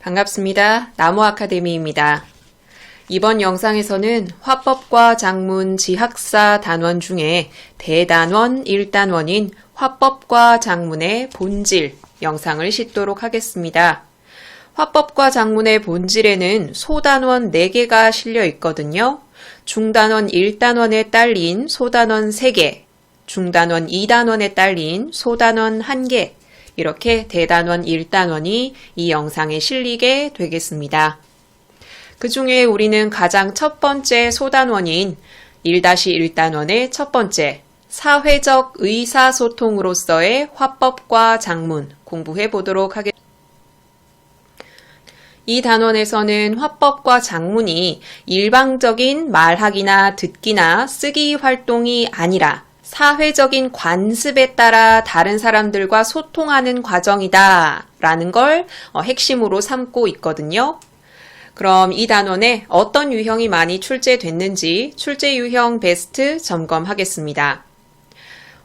반갑습니다. 나무아카데미입니다. 이번 영상에서는 화법과 작문 지학사 단원 중에 대단원 1단원인 화법과 작문의 본질 영상을 싣도록 하겠습니다. 화법과 작문의 본질에는 소단원 4개가 실려 있거든요. 중단원 1단원에 딸린 소단원 3개, 중단원 2단원에 딸린 소단원 1개, 이렇게 대단원 1단원이 이 영상에 실리게 되겠습니다. 그 중에 우리는 가장 첫 번째 소단원인 1-1단원의 첫 번째 사회적 의사소통으로서의 화법과 작문 공부해 보도록 하겠습니다. 이 단원에서는 화법과 작문이 일방적인 말하기나 듣기나 쓰기 활동이 아니라 사회적인 관습에 따라 다른 사람들과 소통하는 과정이다 라는 걸 핵심으로 삼고 있거든요. 그럼 이 단원에 어떤 유형이 많이 출제됐는지 출제 유형 베스트 점검하겠습니다.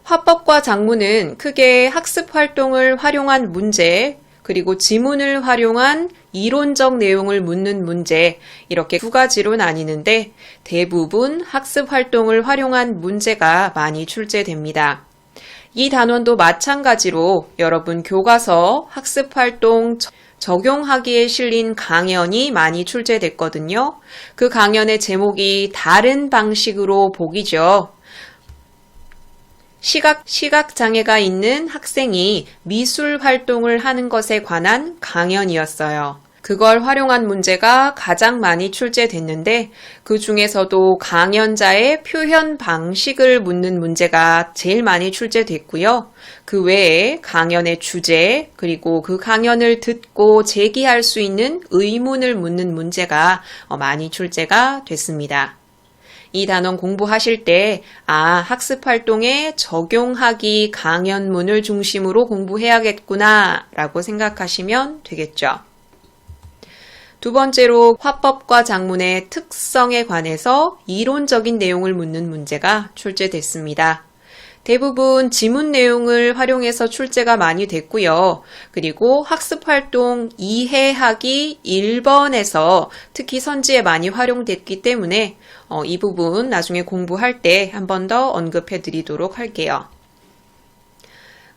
화법과 작문은 크게 학습 활동을 활용한 문제, 그리고 지문을 활용한 이론적 내용을 묻는 문제, 이렇게 두 가지로 나뉘는데 대부분 학습 활동을 활용한 문제가 많이 출제됩니다. 이 단원도 마찬가지로 여러분 교과서 학습 활동 적용하기에 실린 강연이 많이 출제됐거든요. 그 강연의 제목이 다른 방식으로 보기죠. 시각장애가 있는 학생이 미술 활동을 하는 것에 관한 강연이었어요. 그걸 활용한 문제가 가장 많이 출제됐는데 그 중에서도 강연자의 표현 방식을 묻는 문제가 제일 많이 출제됐고요. 그 외에 강연의 주제, 그리고 그 강연을 듣고 제기할 수 있는 의문을 묻는 문제가 많이 출제가 됐습니다. 이 단원 공부하실 때 학습 활동에 적용하기 강연문을 중심으로 공부해야겠구나 라고 생각하시면 되겠죠. 두 번째로 화법과 작문의 특성에 관해서 이론적인 내용을 묻는 문제가 출제됐습니다. 대부분 지문 내용을 활용해서 출제가 많이 됐고요. 그리고 학습활동 이해하기 1번에서 특히 선지에 많이 활용됐기 때문에 이 부분 나중에 공부할 때 한 번 더 언급해 드리도록 할게요.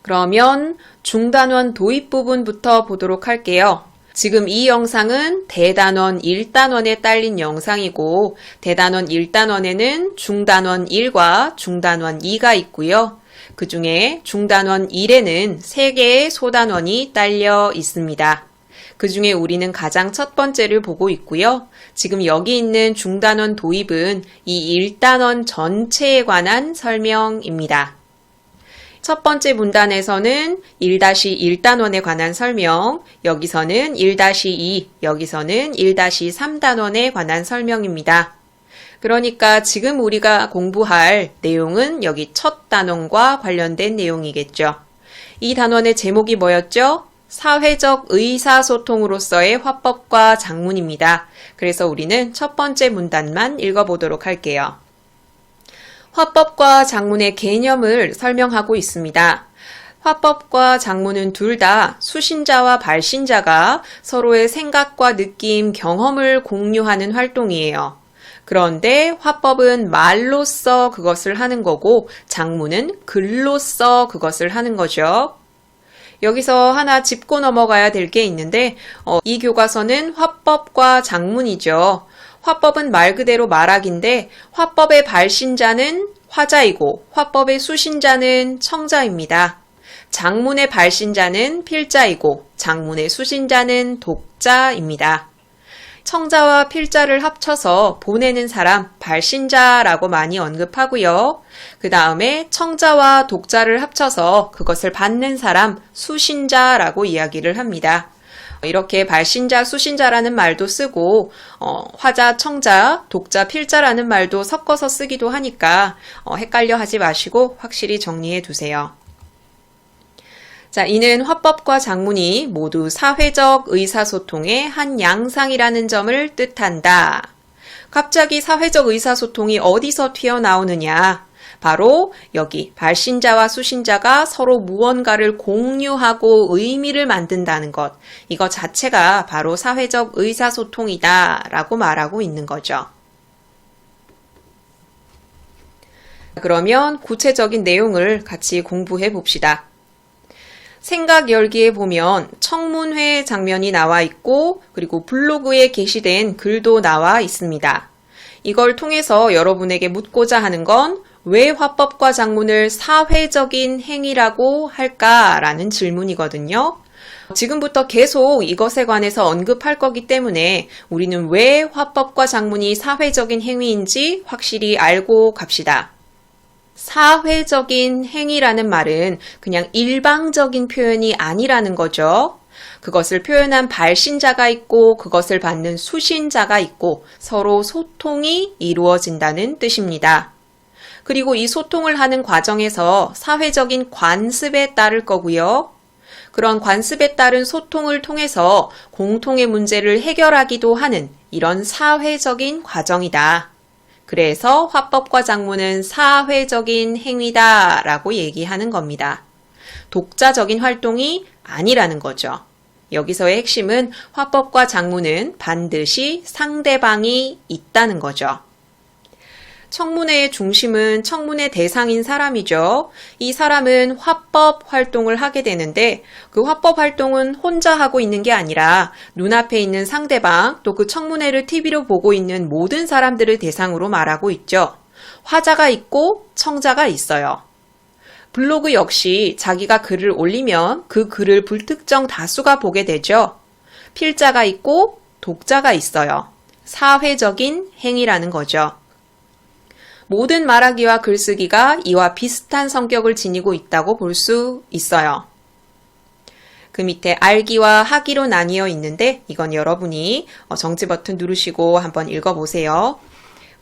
그러면 중단원 도입 부분부터 보도록 할게요. 지금 이 영상은 대단원 1단원에 딸린 영상이고 대단원 1단원에는 중단원 1과 중단원 2가 있고요. 그 중에 중단원 1에는 3개의 소단원이 딸려 있습니다. 그 중에 우리는 가장 첫 번째를 보고 있고요. 지금 여기 있는 중단원 도입은 이 1단원 전체에 관한 설명입니다. 첫 번째 문단에서는 1-1단원에 관한 설명, 여기서는 1-2, 여기서는 1-3단원에 관한 설명입니다. 그러니까 지금 우리가 공부할 내용은 여기 첫 단원과 관련된 내용이겠죠. 이 단원의 제목이 뭐였죠? 사회적 의사소통으로서의 화법과 작문입니다. 그래서 우리는 첫 번째 문단만 읽어보도록 할게요. 화법과 작문의 개념을 설명하고 있습니다. 화법과 작문은 둘 다 수신자와 발신자가 서로의 생각과 느낌, 경험을 공유하는 활동이에요. 그런데 화법은 말로써 그것을 하는 거고 작문은 글로써 그것을 하는 거죠. 여기서 하나 짚고 넘어가야 될 게 있는데 이 교과서는 화법과 작문이죠. 화법은 말 그대로 말하기인데 화법의 발신자는 화자이고 화법의 수신자는 청자입니다. 작문의 발신자는 필자이고 작문의 수신자는 독자입니다. 청자와 필자를 합쳐서 보내는 사람, 발신자라고 많이 언급하고요. 그 다음에 청자와 독자를 합쳐서 그것을 받는 사람, 수신자라고 이야기를 합니다. 이렇게 발신자, 수신자라는 말도 쓰고 화자, 청자, 독자, 필자라는 말도 섞어서 쓰기도 하니까 헷갈려 하지 마시고 확실히 정리해 두세요. 자, 이는 화법과 작문이 모두 사회적 의사소통의 한 양상이라는 점을 뜻한다. 갑자기 사회적 의사소통이 어디서 튀어나오느냐? 바로 여기 발신자와 수신자가 서로 무언가를 공유하고 의미를 만든다는 것, 이거 자체가 바로 사회적 의사소통이다 라고 말하고 있는 거죠. 그러면 구체적인 내용을 같이 공부해 봅시다. 생각 열기에 보면 청문회 장면이 나와 있고 그리고 블로그에 게시된 글도 나와 있습니다. 이걸 통해서 여러분에게 묻고자 하는 건 왜 화법과 작문을 사회적인 행위라고 할까라는 질문이거든요. 지금부터 계속 이것에 관해서 언급할 거기 때문에 우리는 왜 화법과 작문이 사회적인 행위인지 확실히 알고 갑시다. 사회적인 행위라는 말은 그냥 일방적인 표현이 아니라는 거죠. 그것을 표현한 발신자가 있고 그것을 받는 수신자가 있고 서로 소통이 이루어진다는 뜻입니다. 그리고 이 소통을 하는 과정에서 사회적인 관습에 따를 거고요. 그런 관습에 따른 소통을 통해서 공통의 문제를 해결하기도 하는 이런 사회적인 과정이다. 그래서 화법과 작문은 사회적인 행위다 라고 얘기하는 겁니다. 독자적인 활동이 아니라는 거죠. 여기서의 핵심은 화법과 작문은 반드시 상대방이 있다는 거죠. 청문회의 중심은 청문회 대상인 사람이죠. 이 사람은 화법 활동을 하게 되는데 그 화법 활동은 혼자 하고 있는 게 아니라 눈앞에 있는 상대방 또 그 청문회를 TV로 보고 있는 모든 사람들을 대상으로 말하고 있죠. 화자가 있고 청자가 있어요. 블로그 역시 자기가 글을 올리면 그 글을 불특정 다수가 보게 되죠. 필자가 있고 독자가 있어요. 사회적인 행위라는 거죠. 모든 말하기와 글쓰기가 이와 비슷한 성격을 지니고 있다고 볼 수 있어요. 그 밑에 알기와 하기로 나뉘어 있는데 이건 여러분이 정지 버튼 누르시고 한번 읽어보세요.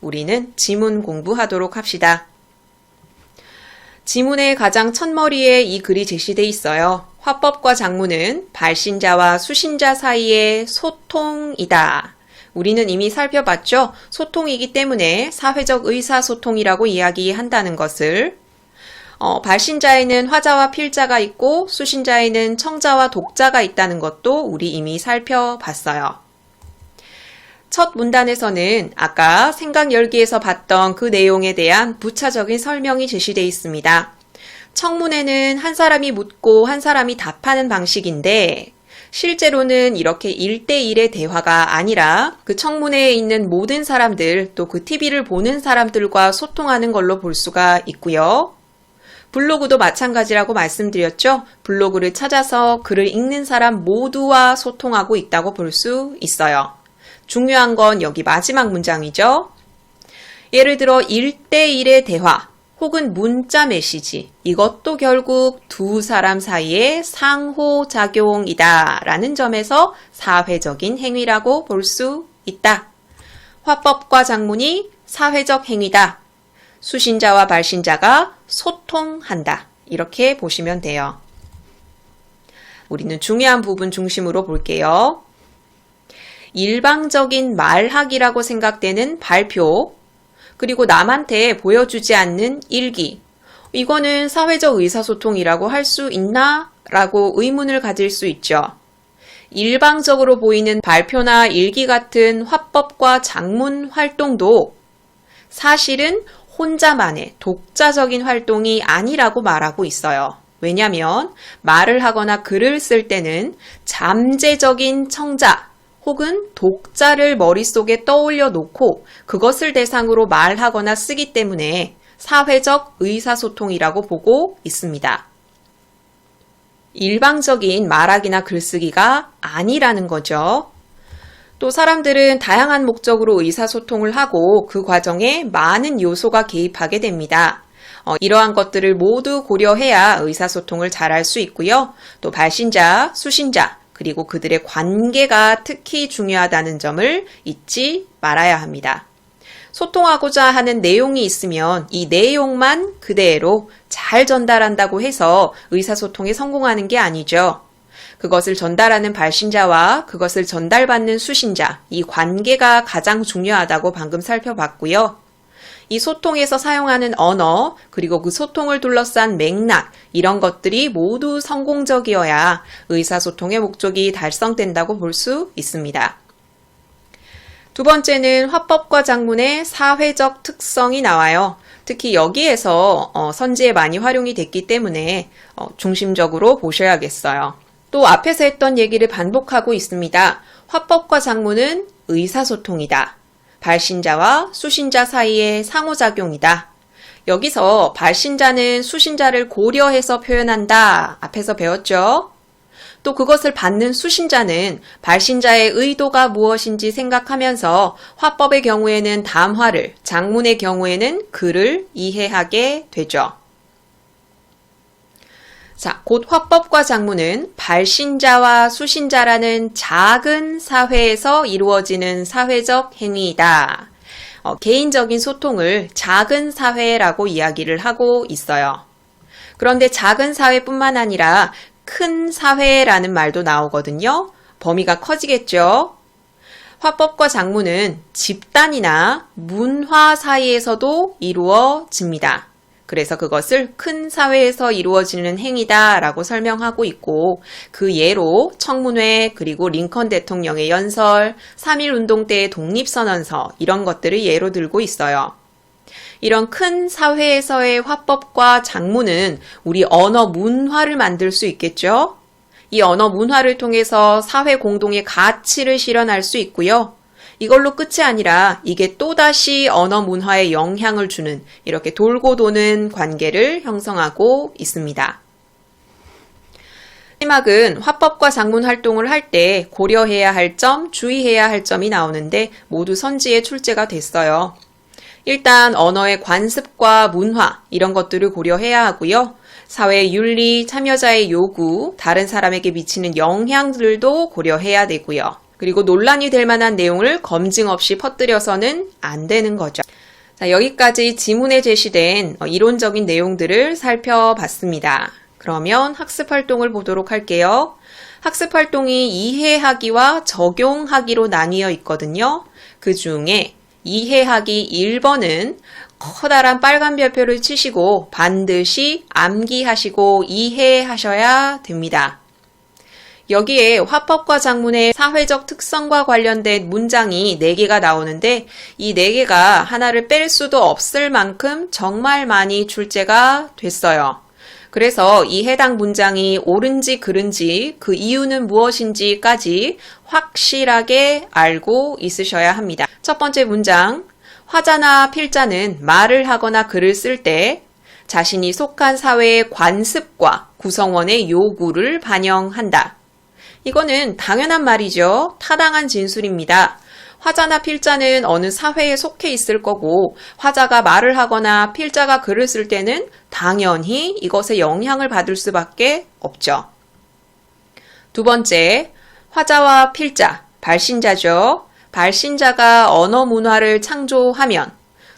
우리는 지문 공부하도록 합시다. 지문의 가장 첫머리에 이 글이 제시되어 있어요. 화법과 작문은 발신자와 수신자 사이의 소통이다. 우리는 이미 살펴봤죠. 소통이기 때문에 사회적 의사소통이라고 이야기한다는 것을 발신자에는 화자와 필자가 있고 수신자에는 청자와 독자가 있다는 것도 우리 이미 살펴봤어요. 첫 문단에서는 아까 생각 열기에서 봤던 그 내용에 대한 부차적인 설명이 제시되어 있습니다. 청문회는 한 사람이 묻고 한 사람이 답하는 방식인데 실제로는 이렇게 1대1의 대화가 아니라 그 청문회에 있는 모든 사람들 또 그 TV를 보는 사람들과 소통하는 걸로 볼 수가 있고요. 블로그도 마찬가지라고 말씀드렸죠. 블로그를 찾아서 글을 읽는 사람 모두와 소통하고 있다고 볼 수 있어요. 중요한 건 여기 마지막 문장이죠. 예를 들어 1대1의 대화 혹은 문자 메시지 이것도 결국 두 사람 사이의 상호작용이다 라는 점에서 사회적인 행위라고 볼 수 있다. 화법과 작문이 사회적 행위다. 수신자와 발신자가 소통한다. 이렇게 보시면 돼요. 우리는 중요한 부분 중심으로 볼게요. 일방적인 말하기라고 생각되는 발표 그리고 남한테 보여주지 않는 일기. 이거는 사회적 의사소통이라고 할 수 있나? 라고 의문을 가질 수 있죠. 일방적으로 보이는 발표나 일기 같은 화법과 작문 활동도 사실은 혼자만의 독자적인 활동이 아니라고 말하고 있어요. 왜냐하면 말을 하거나 글을 쓸 때는 잠재적인 청자, 혹은 독자를 머릿속에 떠올려 놓고 그것을 대상으로 말하거나 쓰기 때문에 사회적 의사소통이라고 보고 있습니다. 일방적인 말하기나 글쓰기가 아니라는 거죠. 또 사람들은 다양한 목적으로 의사소통을 하고 그 과정에 많은 요소가 개입하게 됩니다. 이러한 것들을 모두 고려해야 의사소통을 잘할 수 있고요. 또 발신자, 수신자, 그리고 그들의 관계가 특히 중요하다는 점을 잊지 말아야 합니다. 소통하고자 하는 내용이 있으면 이 내용만 그대로 잘 전달한다고 해서 의사소통에 성공하는 게 아니죠. 그것을 전달하는 발신자와 그것을 전달받는 수신자, 이 관계가 가장 중요하다고 방금 살펴봤고요. 이 소통에서 사용하는 언어, 그리고 그 소통을 둘러싼 맥락, 이런 것들이 모두 성공적이어야 의사소통의 목적이 달성된다고 볼 수 있습니다. 두 번째는 화법과 작문의 사회적 특성이 나와요. 특히 여기에서 선지에 많이 활용이 됐기 때문에 중심적으로 보셔야겠어요. 또 앞에서 했던 얘기를 반복하고 있습니다. 화법과 작문은 의사소통이다. 발신자와 수신자 사이의 상호작용이다. 여기서 발신자는 수신자를 고려해서 표현한다. 앞에서 배웠죠? 또 그것을 받는 수신자는 발신자의 의도가 무엇인지 생각하면서 화법의 경우에는 담화를, 작문의 경우에는 글을 이해하게 되죠. 자, 곧 화법과 작문은 발신자와 수신자라는 작은 사회에서 이루어지는 사회적 행위이다. 개인적인 소통을 작은 사회라고 이야기를 하고 있어요. 그런데 작은 사회뿐만 아니라 큰 사회라는 말도 나오거든요. 범위가 커지겠죠. 화법과 작문은 집단이나 문화 사이에서도 이루어집니다. 그래서 그것을 큰 사회에서 이루어지는 행위다라고 설명하고 있고 그 예로 청문회 그리고 링컨 대통령의 연설, 3.1운동 때의 독립선언서 이런 것들을 예로 들고 있어요. 이런 큰 사회에서의 화법과 작문은 우리 언어 문화를 만들 수 있겠죠? 이 언어 문화를 통해서 사회 공동의 가치를 실현할 수 있고요. 이걸로 끝이 아니라 이게 또다시 언어 문화에 영향을 주는 이렇게 돌고 도는 관계를 형성하고 있습니다. 마지막은 화법과 작문 활동을 할 때 고려해야 할 점, 주의해야 할 점이 나오는데 모두 선지에 출제가 됐어요. 일단 언어의 관습과 문화 이런 것들을 고려해야 하고요. 사회의 윤리, 참여자의 요구, 다른 사람에게 미치는 영향들도 고려해야 되고요. 그리고 논란이 될 만한 내용을 검증 없이 퍼뜨려서는 안 되는 거죠. 자, 여기까지 지문에 제시된 이론적인 내용들을 살펴봤습니다. 그러면 학습활동을 보도록 할게요. 학습활동이 이해하기와 적용하기로 나뉘어 있거든요. 그 중에 이해하기 1번은 커다란 빨간 별표를 치시고 반드시 암기하시고 이해하셔야 됩니다. 여기에 화법과 작문의 사회적 특성과 관련된 문장이 4개가 나오는데 이 4개가 하나를 뺄 수도 없을 만큼 정말 많이 출제가 됐어요. 그래서 이 해당 문장이 옳은지 그른지 그 이유는 무엇인지까지 확실하게 알고 있으셔야 합니다. 첫 번째 문장, 화자나 필자는 말을 하거나 글을 쓸 때 자신이 속한 사회의 관습과 구성원의 요구를 반영한다. 이거는 당연한 말이죠. 타당한 진술입니다. 화자나 필자는 어느 사회에 속해 있을 거고 화자가 말을 하거나 필자가 글을 쓸 때는 당연히 이것에 영향을 받을 수밖에 없죠. 두 번째, 화자와 필자, 발신자죠. 발신자가 언어 문화를 창조하면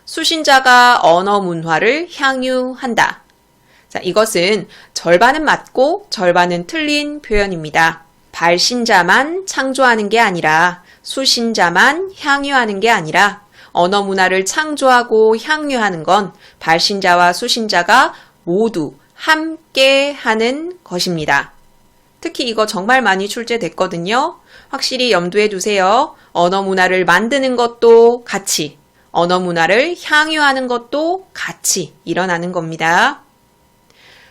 수신자가 언어 문화를 향유한다. 자, 이것은 절반은 맞고 절반은 틀린 표현입니다. 발신자만 창조하는 게 아니라 수신자만 향유하는 게 아니라 언어 문화를 창조하고 향유하는 건 발신자와 수신자가 모두 함께 하는 것입니다. 특히 이거 정말 많이 출제됐거든요. 확실히 염두에 두세요. 언어 문화를 만드는 것도 같이, 언어 문화를 향유하는 것도 같이 일어나는 겁니다.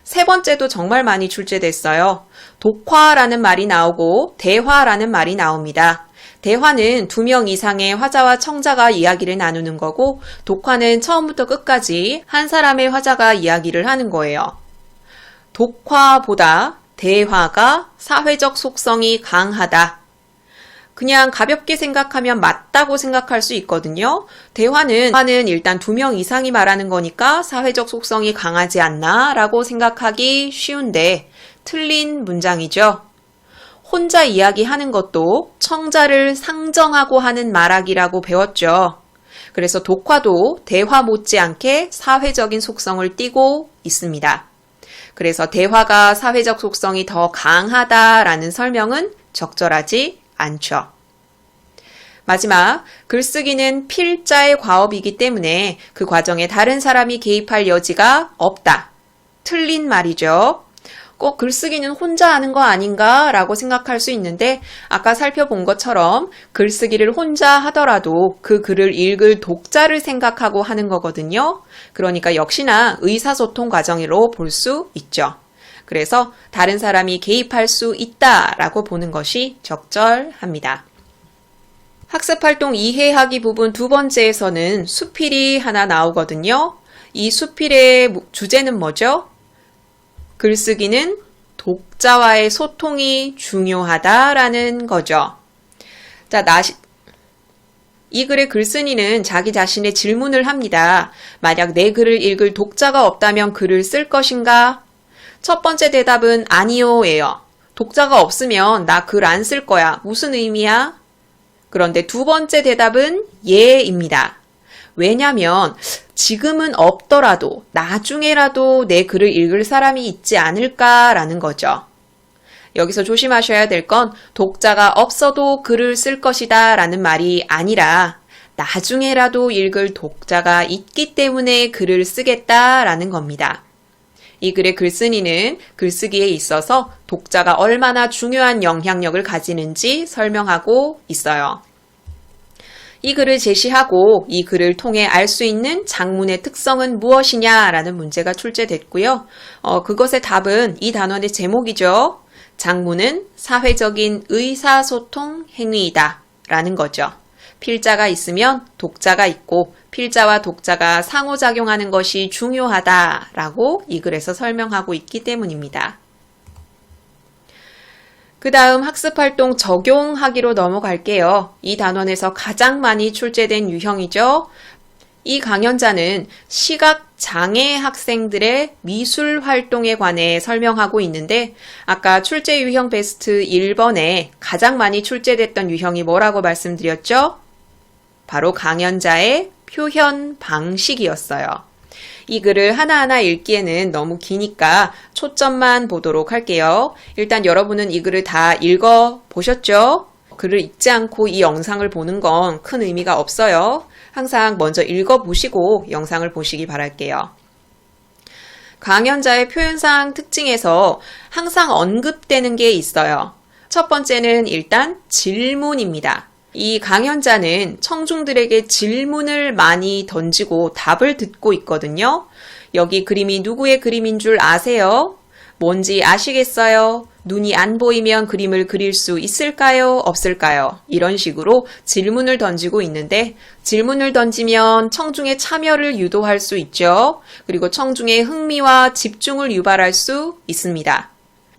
세 번째도 정말 많이 출제됐어요. 독화라는 말이 나오고 대화라는 말이 나옵니다. 대화는 2명 이상의 화자와 청자가 이야기를 나누는 거고 독화는 처음부터 끝까지 한 사람의 화자가 이야기를 하는 거예요. 독화보다 대화가 사회적 속성이 강하다. 그냥 가볍게 생각하면 맞다고 생각할 수 있거든요. 대화는 일단 2명 이상이 말하는 거니까 사회적 속성이 강하지 않나 라고 생각하기 쉬운데 틀린 문장이죠. 혼자 이야기하는 것도 청자를 상정하고 하는 말하기라고 배웠죠. 그래서 독화도 대화 못지않게 사회적인 속성을 띠고 있습니다. 그래서 대화가 사회적 속성이 더 강하다라는 설명은 적절하지 않죠. 마지막, 글쓰기는 필자의 과업이기 때문에 그 과정에 다른 사람이 개입할 여지가 없다. 틀린 말이죠. 꼭 글쓰기는 혼자 하는 거 아닌가 라고 생각할 수 있는데 아까 살펴본 것처럼 글쓰기를 혼자 하더라도 그 글을 읽을 독자를 생각하고 하는 거거든요. 그러니까 역시나 의사소통 과정으로 볼 수 있죠. 그래서 다른 사람이 개입할 수 있다라고 보는 것이 적절합니다. 학습활동 이해하기 부분 두 번째에서는 수필이 하나 나오거든요. 이 수필의 주제는 뭐죠? 글쓰기는 독자와의 소통이 중요하다라는 거죠. 자, 이 글의 글쓴이는 자기 자신의 질문을 합니다. 만약 내 글을 읽을 독자가 없다면 글을 쓸 것인가? 첫 번째 대답은 아니요예요. 독자가 없으면 나 글 안 쓸 거야. 무슨 의미야? 그런데 두 번째 대답은 예입니다. 왜냐면 지금은 없더라도 나중에라도 내 글을 읽을 사람이 있지 않을까라는 거죠. 여기서 조심하셔야 될 건 독자가 없어도 글을 쓸 것이다 라는 말이 아니라 나중에라도 읽을 독자가 있기 때문에 글을 쓰겠다라는 겁니다. 이 글의 글쓴이는 글쓰기에 있어서 독자가 얼마나 중요한 영향력을 가지는지 설명하고 있어요. 이 글을 제시하고 이 글을 통해 알 수 있는 장문의 특성은 무엇이냐라는 문제가 출제됐고요. 그것의 답은 이 단원의 제목이죠. 장문은 사회적인 의사소통 행위이다 라는 거죠. 필자가 있으면 독자가 있고 필자와 독자가 상호작용하는 것이 중요하다라고 이 글에서 설명하고 있기 때문입니다. 그 다음 학습활동 적용하기로 넘어갈게요. 이 단원에서 가장 많이 출제된 유형이죠. 이 강연자는 시각장애 학생들의 미술활동에 관해 설명하고 있는데 아까 출제 유형 베스트 1번에 가장 많이 출제됐던 유형이 뭐라고 말씀드렸죠? 바로 강연자의 표현 방식이었어요. 이 글을 하나하나 읽기에는 너무 기니까 초점만 보도록 할게요. 일단 여러분은 이 글을 다 읽어보셨죠? 글을 읽지 않고 이 영상을 보는 건 큰 의미가 없어요. 항상 먼저 읽어보시고 영상을 보시기 바랄게요. 강연자의 표현상 특징에서 항상 언급되는 게 있어요. 첫 번째는 일단 질문입니다. 이 강연자는 청중들에게 질문을 많이 던지고 답을 듣고 있거든요. 여기 그림이 누구의 그림인 줄 아세요? 뭔지 아시겠어요? 눈이 안 보이면 그림을 그릴 수 있을까요? 없을까요? 이런 식으로 질문을 던지고 있는데 질문을 던지면 청중의 참여를 유도할 수 있죠. 그리고 청중의 흥미와 집중을 유발할 수 있습니다.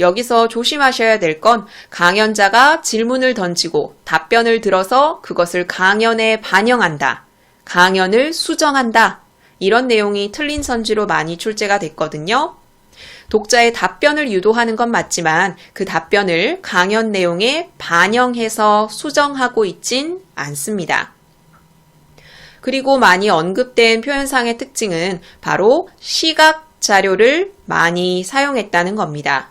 여기서 조심하셔야 될 건 강연자가 질문을 던지고 답변을 들어서 그것을 강연에 반영한다. 강연을 수정한다. 이런 내용이 틀린 선지로 많이 출제가 됐거든요. 독자의 답변을 유도하는 건 맞지만 그 답변을 강연 내용에 반영해서 수정하고 있진 않습니다. 그리고 많이 언급된 표현상의 특징은 바로 시각 자료를 많이 사용했다는 겁니다.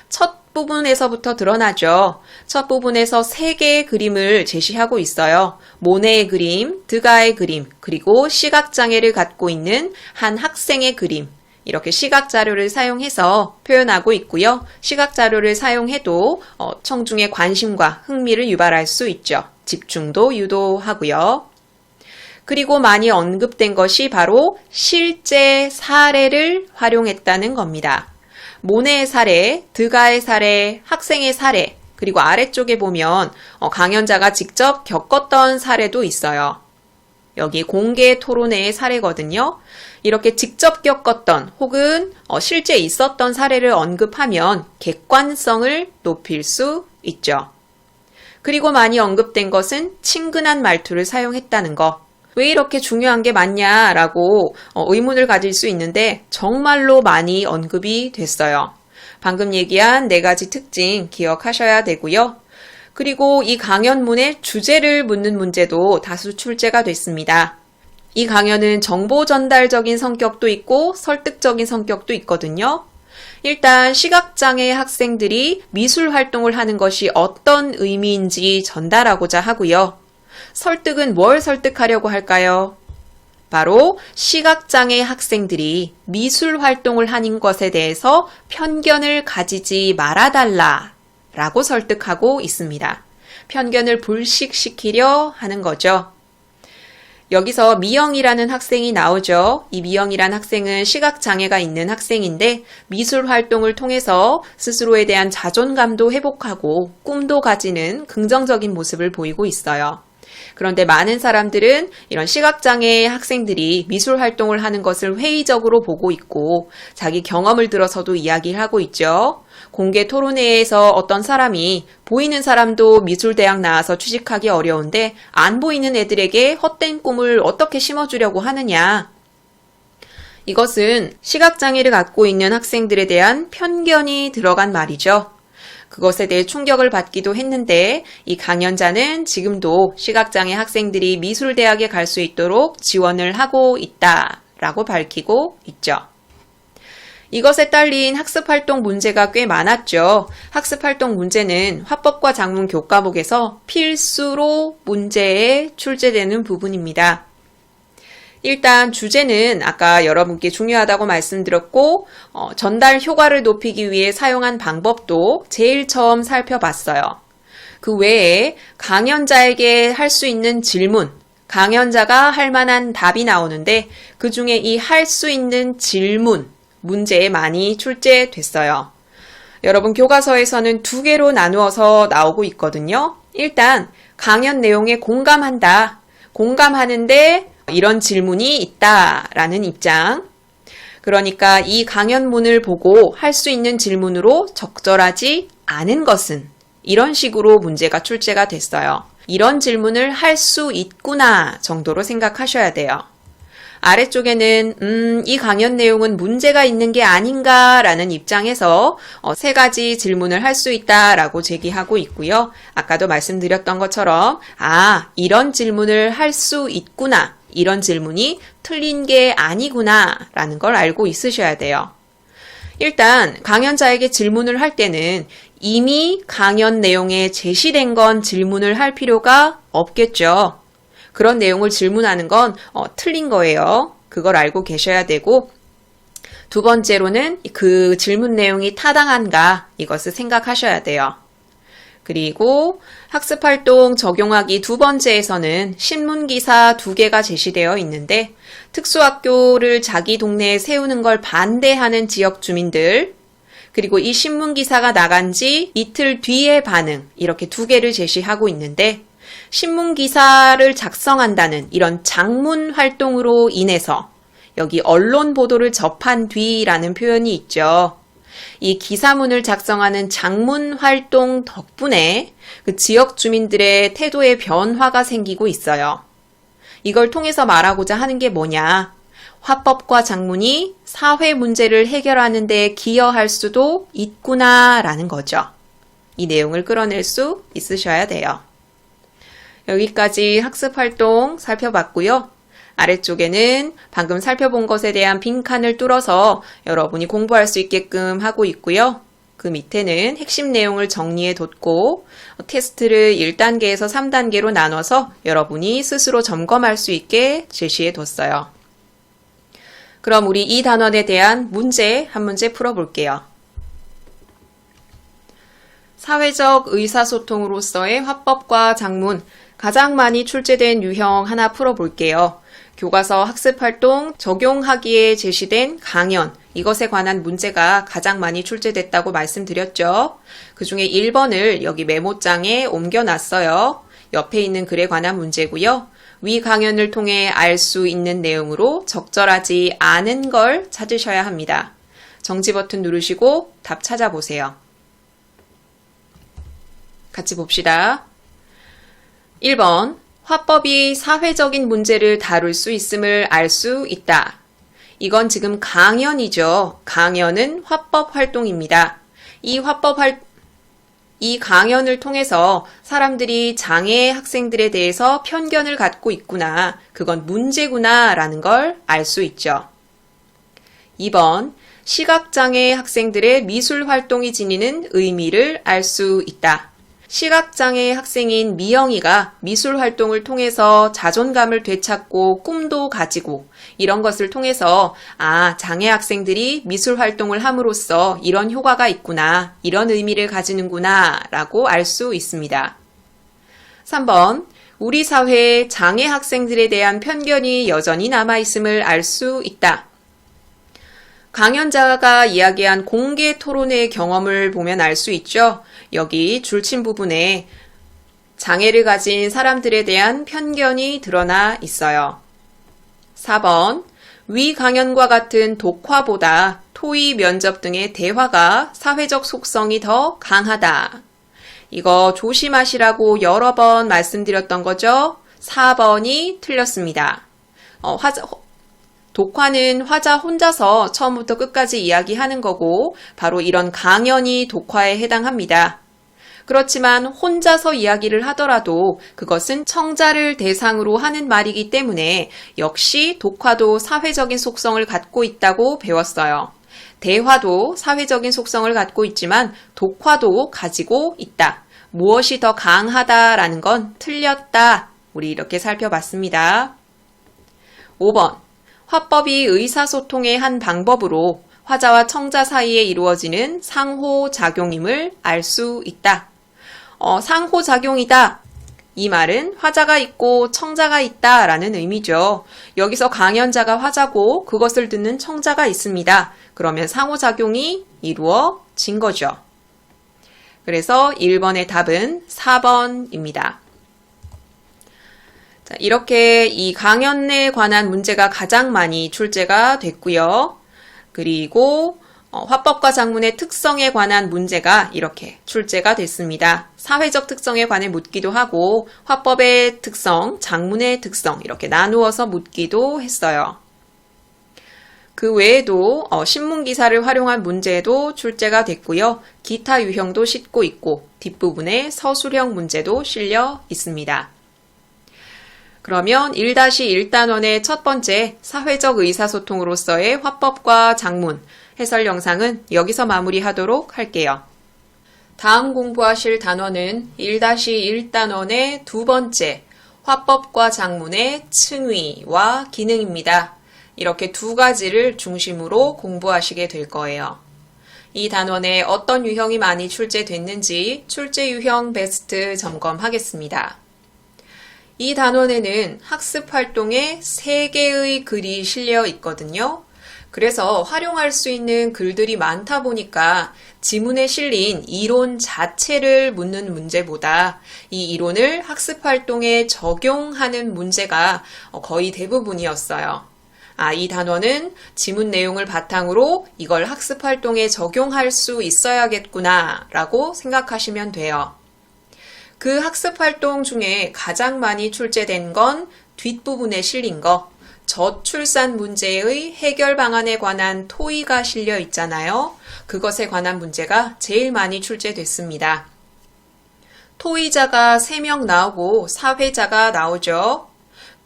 첫 부분에서부터 드러나죠. 첫 부분에서 3개의 그림을 제시하고 있어요. 모네의 그림, 드가의 그림, 그리고 시각장애를 갖고 있는 한 학생의 그림. 이렇게 시각자료를 사용해서 표현하고 있고요. 시각자료를 사용해도 청중의 관심과 흥미를 유발할 수 있죠. 집중도 유도하고요. 그리고 많이 언급된 것이 바로 실제 사례를 활용했다는 겁니다. 모네의 사례, 드가의 사례, 학생의 사례, 그리고 아래쪽에 보면 강연자가 직접 겪었던 사례도 있어요. 여기 공개 토론회의 사례거든요. 이렇게 직접 겪었던 혹은 실제 있었던 사례를 언급하면 객관성을 높일 수 있죠. 그리고 많이 언급된 것은 친근한 말투를 사용했다는 거. 왜 이렇게 중요한 게 맞냐라고 의문을 가질 수 있는데 정말로 많이 언급이 됐어요. 방금 얘기한 4가지 특징 기억하셔야 되고요. 그리고 이 강연문의 주제를 묻는 문제도 다수 출제가 됐습니다. 이 강연은 정보 전달적인 성격도 있고 설득적인 성격도 있거든요. 일단 시각장애 학생들이 미술 활동을 하는 것이 어떤 의미인지 전달하고자 하고요. 설득은 뭘 설득하려고 할까요? 바로 시각장애 학생들이 미술 활동을 하는 것에 대해서 편견을 가지지 말아달라 라고 설득하고 있습니다. 편견을 불식시키려 하는 거죠. 여기서 미영이라는 학생이 나오죠. 이 미영이라는 학생은 시각장애가 있는 학생인데 미술 활동을 통해서 스스로에 대한 자존감도 회복하고 꿈도 가지는 긍정적인 모습을 보이고 있어요. 그런데 많은 사람들은 이런 시각장애 학생들이 미술 활동을 하는 것을 회의적으로 보고 있고 자기 경험을 들어서도 이야기를 하고 있죠. 공개 토론회에서 어떤 사람이 보이는 사람도 미술대학 나와서 취직하기 어려운데 안 보이는 애들에게 헛된 꿈을 어떻게 심어주려고 하느냐. 이것은 시각장애를 갖고 있는 학생들에 대한 편견이 들어간 말이죠. 그것에 대해 충격을 받기도 했는데 이 강연자는 지금도 시각장애 학생들이 미술대학에 갈 수 있도록 지원을 하고 있다라고 밝히고 있죠. 이것에 딸린 학습활동 문제가 꽤 많았죠. 학습활동 문제는 화법과 작문 교과목에서 필수로 문제에 출제되는 부분입니다. 일단 주제는 아까 여러분께 중요하다고 말씀드렸고 전달 효과를 높이기 위해 사용한 방법도 제일 처음 살펴봤어요. 그 외에 강연자에게 할 수 있는 질문, 강연자가 할 만한 답이 나오는데 그 중에 이 할 수 있는 질문, 문제에 많이 출제됐어요. 여러분 교과서에서는 두 개로 나누어서 나오고 있거든요. 일단 강연 내용에 공감한다. 공감하는데 이런 질문이 있다라는 입장. 그러니까 이 강연문을 보고 할 수 있는 질문으로 적절하지 않은 것은 이런 식으로 문제가 출제가 됐어요. 이런 질문을 할 수 있구나 정도로 생각하셔야 돼요. 아래쪽에는 이 강연 내용은 문제가 있는 게 아닌가라는 입장에서 세 가지 질문을 할 수 있다라고 제기하고 있고요. 아까도 말씀드렸던 것처럼 이런 질문을 할 수 있구나. 이런 질문이 틀린 게 아니구나 라는 걸 알고 있으셔야 돼요. 일단 강연자에게 질문을 할 때는 이미 강연 내용에 제시된 건 질문을 할 필요가 없겠죠. 그런 내용을 질문하는 건 틀린 거예요. 그걸 알고 계셔야 되고 두 번째로는 그 질문 내용이 타당한가 이것을 생각하셔야 돼요. 그리고 학습활동 적용하기 두 번째에서는 신문기사 2개가 제시되어 있는데 특수학교를 자기 동네에 세우는 걸 반대하는 지역 주민들 그리고 이 신문기사가 나간 지 이틀 뒤의 반응 이렇게 2개를 제시하고 있는데 신문기사를 작성한다는 이런 장문 활동으로 인해서 여기 언론 보도를 접한 뒤라는 표현이 있죠. 이 기사문을 작성하는 장문 활동 덕분에 그 지역 주민들의 태도에 변화가 생기고 있어요. 이걸 통해서 말하고자 하는 게 뭐냐? 화법과 작문이 사회 문제를 해결하는 데 기여할 수도 있구나라는 거죠. 이 내용을 끌어낼 수 있으셔야 돼요. 여기까지 학습활동 살펴봤고요. 아래쪽에는 방금 살펴본 것에 대한 빈칸을 뚫어서 여러분이 공부할 수 있게끔 하고 있고요. 그 밑에는 핵심 내용을 정리해 뒀고 테스트를 1단계에서 3단계로 나눠서 여러분이 스스로 점검할 수 있게 제시해 뒀어요. 그럼 우리 이 단원에 대한 문제 한 문제 풀어볼게요. 사회적 의사소통으로서의 화법과 작문, 가장 많이 출제된 유형 하나 풀어볼게요. 교과서 학습활동 적용하기에 제시된 강연, 이것에 관한 문제가 가장 많이 출제됐다고 말씀드렸죠. 그 중에 1번을 여기 메모장에 옮겨놨어요. 옆에 있는 글에 관한 문제고요. 위 강연을 통해 알 수 있는 내용으로 적절하지 않은 걸 찾으셔야 합니다. 정지 버튼 누르시고 답 찾아보세요. 같이 봅시다. 1번, 화법이 사회적인 문제를 다룰 수 있음을 알 수 있다. 이건 지금 강연이죠. 강연은 화법 활동입니다. 이 강연을 통해서 사람들이 장애 학생들에 대해서 편견을 갖고 있구나. 그건 문제구나 라는 걸 알 수 있죠. 2번, 시각장애 학생들의 미술 활동이 지니는 의미를 알 수 있다. 시각장애 학생인 미영이가 미술 활동을 통해서 자존감을 되찾고 꿈도 가지고 이런 것을 통해서 장애 학생들이 미술 활동을 함으로써 이런 효과가 있구나, 이런 의미를 가지는구나 라고 알 수 있습니다. 3번, 우리 사회에 장애 학생들에 대한 편견이 여전히 남아있음을 알 수 있다. 강연자가 이야기한 공개 토론회 경험을 보면 알 수 있죠. 여기 줄친 부분에 장애를 가진 사람들에 대한 편견이 드러나 있어요. 4번, 위 강연과 같은 독화보다 토의, 면접 등의 대화가 사회적 속성이 더 강하다. 이거 조심하시라고 여러 번 말씀드렸던 거죠. 4번이 틀렸습니다. 독화는 화자 혼자서 처음부터 끝까지 이야기하는 거고 바로 이런 강연이 독화에 해당합니다. 그렇지만 혼자서 이야기를 하더라도 그것은 청자를 대상으로 하는 말이기 때문에 역시 독화도 사회적인 속성을 갖고 있다고 배웠어요. 대화도 사회적인 속성을 갖고 있지만 독화도 가지고 있다. 무엇이 더 강하다라는 건 틀렸다. 우리 이렇게 살펴봤습니다. 5번. 화법이 의사소통의 한 방법으로 화자와 청자 사이에 이루어지는 상호작용임을 알 수 있다. 상호작용이다. 이 말은 화자가 있고 청자가 있다 라는 의미죠. 여기서 강연자가 화자고 그것을 듣는 청자가 있습니다. 그러면 상호작용이 이루어진 거죠. 그래서 1번의 답은 4번입니다. 자, 이렇게 이 강연에 관한 문제가 가장 많이 출제가 됐고요. 그리고 화법과 작문의 특성에 관한 문제가 이렇게 출제가 됐습니다. 사회적 특성에 관해 묻기도 하고 화법의 특성, 작문의 특성 이렇게 나누어서 묻기도 했어요. 그 외에도 신문기사를 활용한 문제도 출제가 됐고요. 기타 유형도 싣고 있고 뒷부분에 서술형 문제도 실려 있습니다. 그러면 1-1단원의 첫 번째 사회적 의사소통으로서의 화법과 작문 해설 영상은 여기서 마무리하도록 할게요. 다음 공부하실 단원은 1-1단원의 두 번째 화법과 작문의 층위와 기능입니다. 이렇게 두 가지를 중심으로 공부하시게 될 거예요. 이 단원에 어떤 유형이 많이 출제됐는지 출제 유형 베스트 점검하겠습니다. 이 단원에는 학습 활동에 3개의 글이 실려 있거든요. 그래서 활용할 수 있는 글들이 많다 보니까 지문에 실린 이론 자체를 묻는 문제보다 이 이론을 학습 활동에 적용하는 문제가 거의 대부분이었어요. 이 단원은 지문 내용을 바탕으로 이걸 학습 활동에 적용할 수 있어야겠구나 라고 생각하시면 돼요. 그 학습 활동 중에 가장 많이 출제된 건 뒷부분에 실린 거, 저출산 문제의 해결 방안에 관한 토의가 실려 있잖아요. 그것에 관한 문제가 제일 많이 출제됐습니다. 토의자가 3명 나오고 사회자가 나오죠.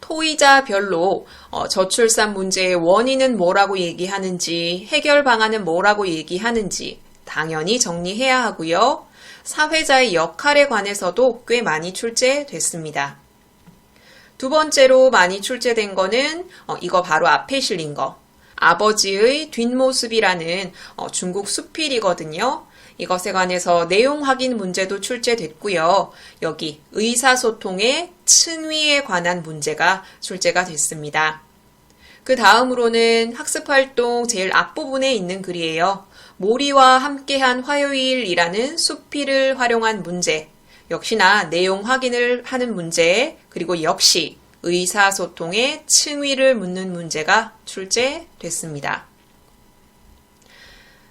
토의자별로 저출산 문제의 원인은 뭐라고 얘기하는지, 해결 방안은 뭐라고 얘기하는지 당연히 정리해야 하고요. 사회자의 역할에 관해서도 꽤 많이 출제됐습니다. 두 번째로 많이 출제된 거는 이거 바로 앞에 실린 거. 아버지의 뒷모습이라는 중국 수필이거든요. 이것에 관해서 내용 확인 문제도 출제됐고요. 여기 의사소통의 층위에 관한 문제가 출제가 됐습니다. 그 다음으로는 학습활동 제일 앞부분에 있는 글이에요. 모리와 함께한 화요일이라는 수필을 활용한 문제, 역시나 내용 확인을 하는 문제, 그리고 역시 의사소통의 층위를 묻는 문제가 출제됐습니다.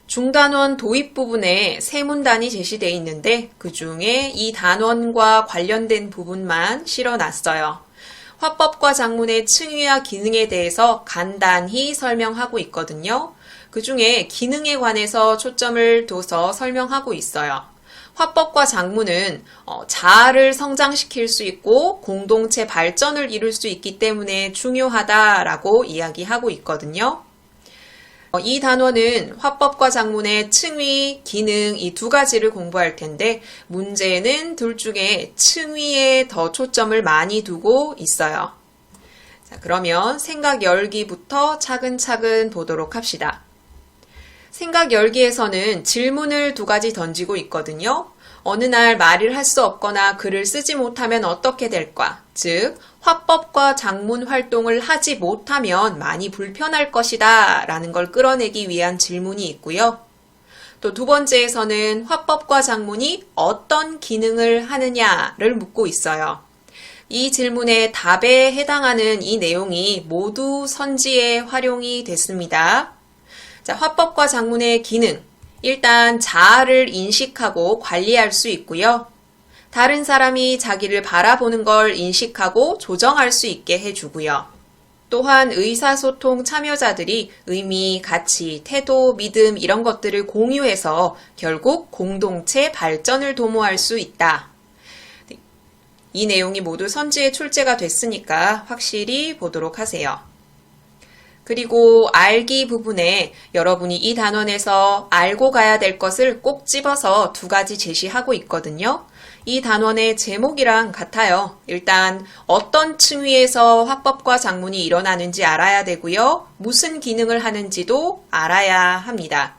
중단원 도입 부분에 세 문단이 제시되어 있는데 그 중에 이 단원과 관련된 부분만 실어놨어요. 화법과 작문의 층위와 기능에 대해서 간단히 설명하고 있거든요. 그 중에 기능에 관해서 초점을 둬서 설명하고 있어요. 화법과 작문은 자아를 성장시킬 수 있고 공동체 발전을 이룰 수 있기 때문에 중요하다라고 이야기하고 있거든요. 이 단원은 화법과 작문의 층위, 기능 이 두 가지를 공부할 텐데 문제는 둘 중에 층위에 더 초점을 많이 두고 있어요. 자, 그러면 생각 열기부터 차근차근 보도록 합시다. 생각 열기에서는 질문을 두 가지 던지고 있거든요. 어느 날 말을 할 수 없거나 글을 쓰지 못하면 어떻게 될까? 즉, 화법과 작문 활동을 하지 못하면 많이 불편할 것이다 라는 걸 끌어내기 위한 질문이 있고요. 또 두 번째에서는 화법과 작문이 어떤 기능을 하느냐를 묻고 있어요. 이 질문의 답에 해당하는 이 내용이 모두 선지에 활용이 됐습니다. 자, 화법과 작문의 기능. 일단 자아를 인식하고 관리할 수 있고요. 다른 사람이 자기를 바라보는 걸 인식하고 조정할 수 있게 해주고요. 또한 의사소통 참여자들이 의미, 가치, 태도, 믿음 이런 것들을 공유해서 결국 공동체 발전을 도모할 수 있다. 이 내용이 모두 선지에 출제가 됐으니까 확실히 보도록 하세요. 그리고 알기 부분에 여러분이 이 단원에서 알고 가야 될 것을 꼭 집어서 두 가지 제시하고 있거든요. 이 단원의 제목이랑 같아요. 일단 어떤 층위에서 화법과 작문이 일어나는지 알아야 되고요. 무슨 기능을 하는지도 알아야 합니다.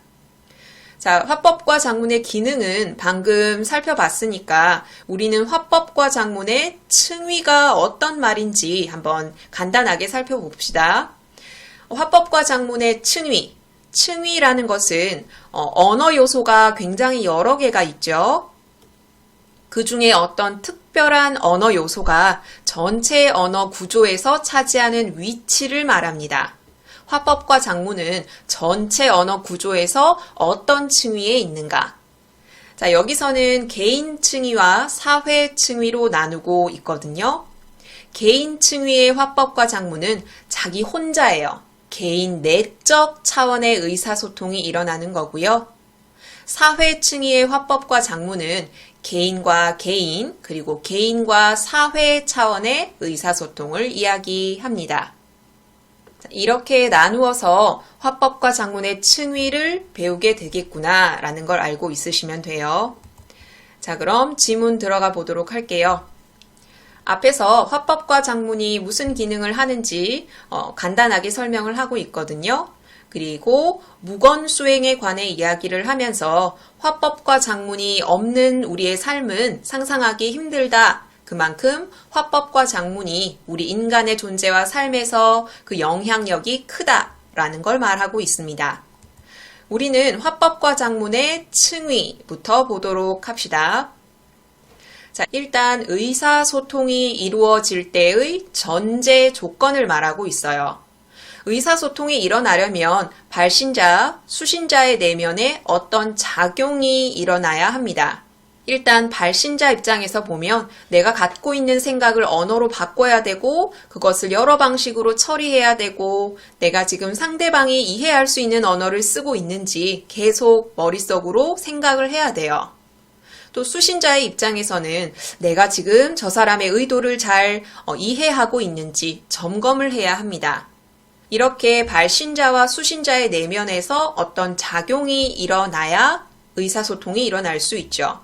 자, 화법과 작문의 기능은 방금 살펴봤으니까 우리는 화법과 작문의 층위가 어떤 말인지 한번 간단하게 살펴봅시다. 화법과 작문의 층위. 층위라는 것은 언어 요소가 굉장히 여러 개가 있죠. 그 중에 어떤 특별한 언어 요소가 전체 언어 구조에서 차지하는 위치를 말합니다. 화법과 작문은 전체 언어 구조에서 어떤 층위에 있는가? 자, 여기서는 개인 층위와 사회 층위로 나누고 있거든요. 개인 층위의 화법과 작문은 자기 혼자예요. 개인 내적 차원의 의사소통이 일어나는 거고요. 사회 층위의 화법과 작문은 개인과 개인, 그리고 개인과 사회 차원의 의사소통을 이야기합니다. 이렇게 나누어서 화법과 작문의 층위를 배우게 되겠구나 라는 걸 알고 있으시면 돼요. 자, 그럼 지문 들어가 보도록 할게요. 앞에서 화법과 작문이 무슨 기능을 하는지 간단하게 설명을 하고 있거든요. 그리고 무건수행에 관해 이야기를 하면서 화법과 작문이 없는 우리의 삶은 상상하기 힘들다. 그만큼 화법과 작문이 우리 인간의 존재와 삶에서 그 영향력이 크다라는 걸 말하고 있습니다. 우리는 화법과 작문의 층위부터 보도록 합시다. 자, 일단 의사소통이 이루어질 때의 전제 조건을 말하고 있어요. 의사소통이 일어나려면 발신자, 수신자의 내면에 어떤 작용이 일어나야 합니다. 일단 발신자 입장에서 보면 내가 갖고 있는 생각을 언어로 바꿔야 되고 그것을 여러 방식으로 처리해야 되고 내가 지금 상대방이 이해할 수 있는 언어를 쓰고 있는지 계속 머릿속으로 생각을 해야 돼요. 또 수신자의 입장에서는 내가 지금 저 사람의 의도를 잘 이해하고 있는지 점검을 해야 합니다. 이렇게 발신자와 수신자의 내면에서 어떤 작용이 일어나야 의사소통이 일어날 수 있죠.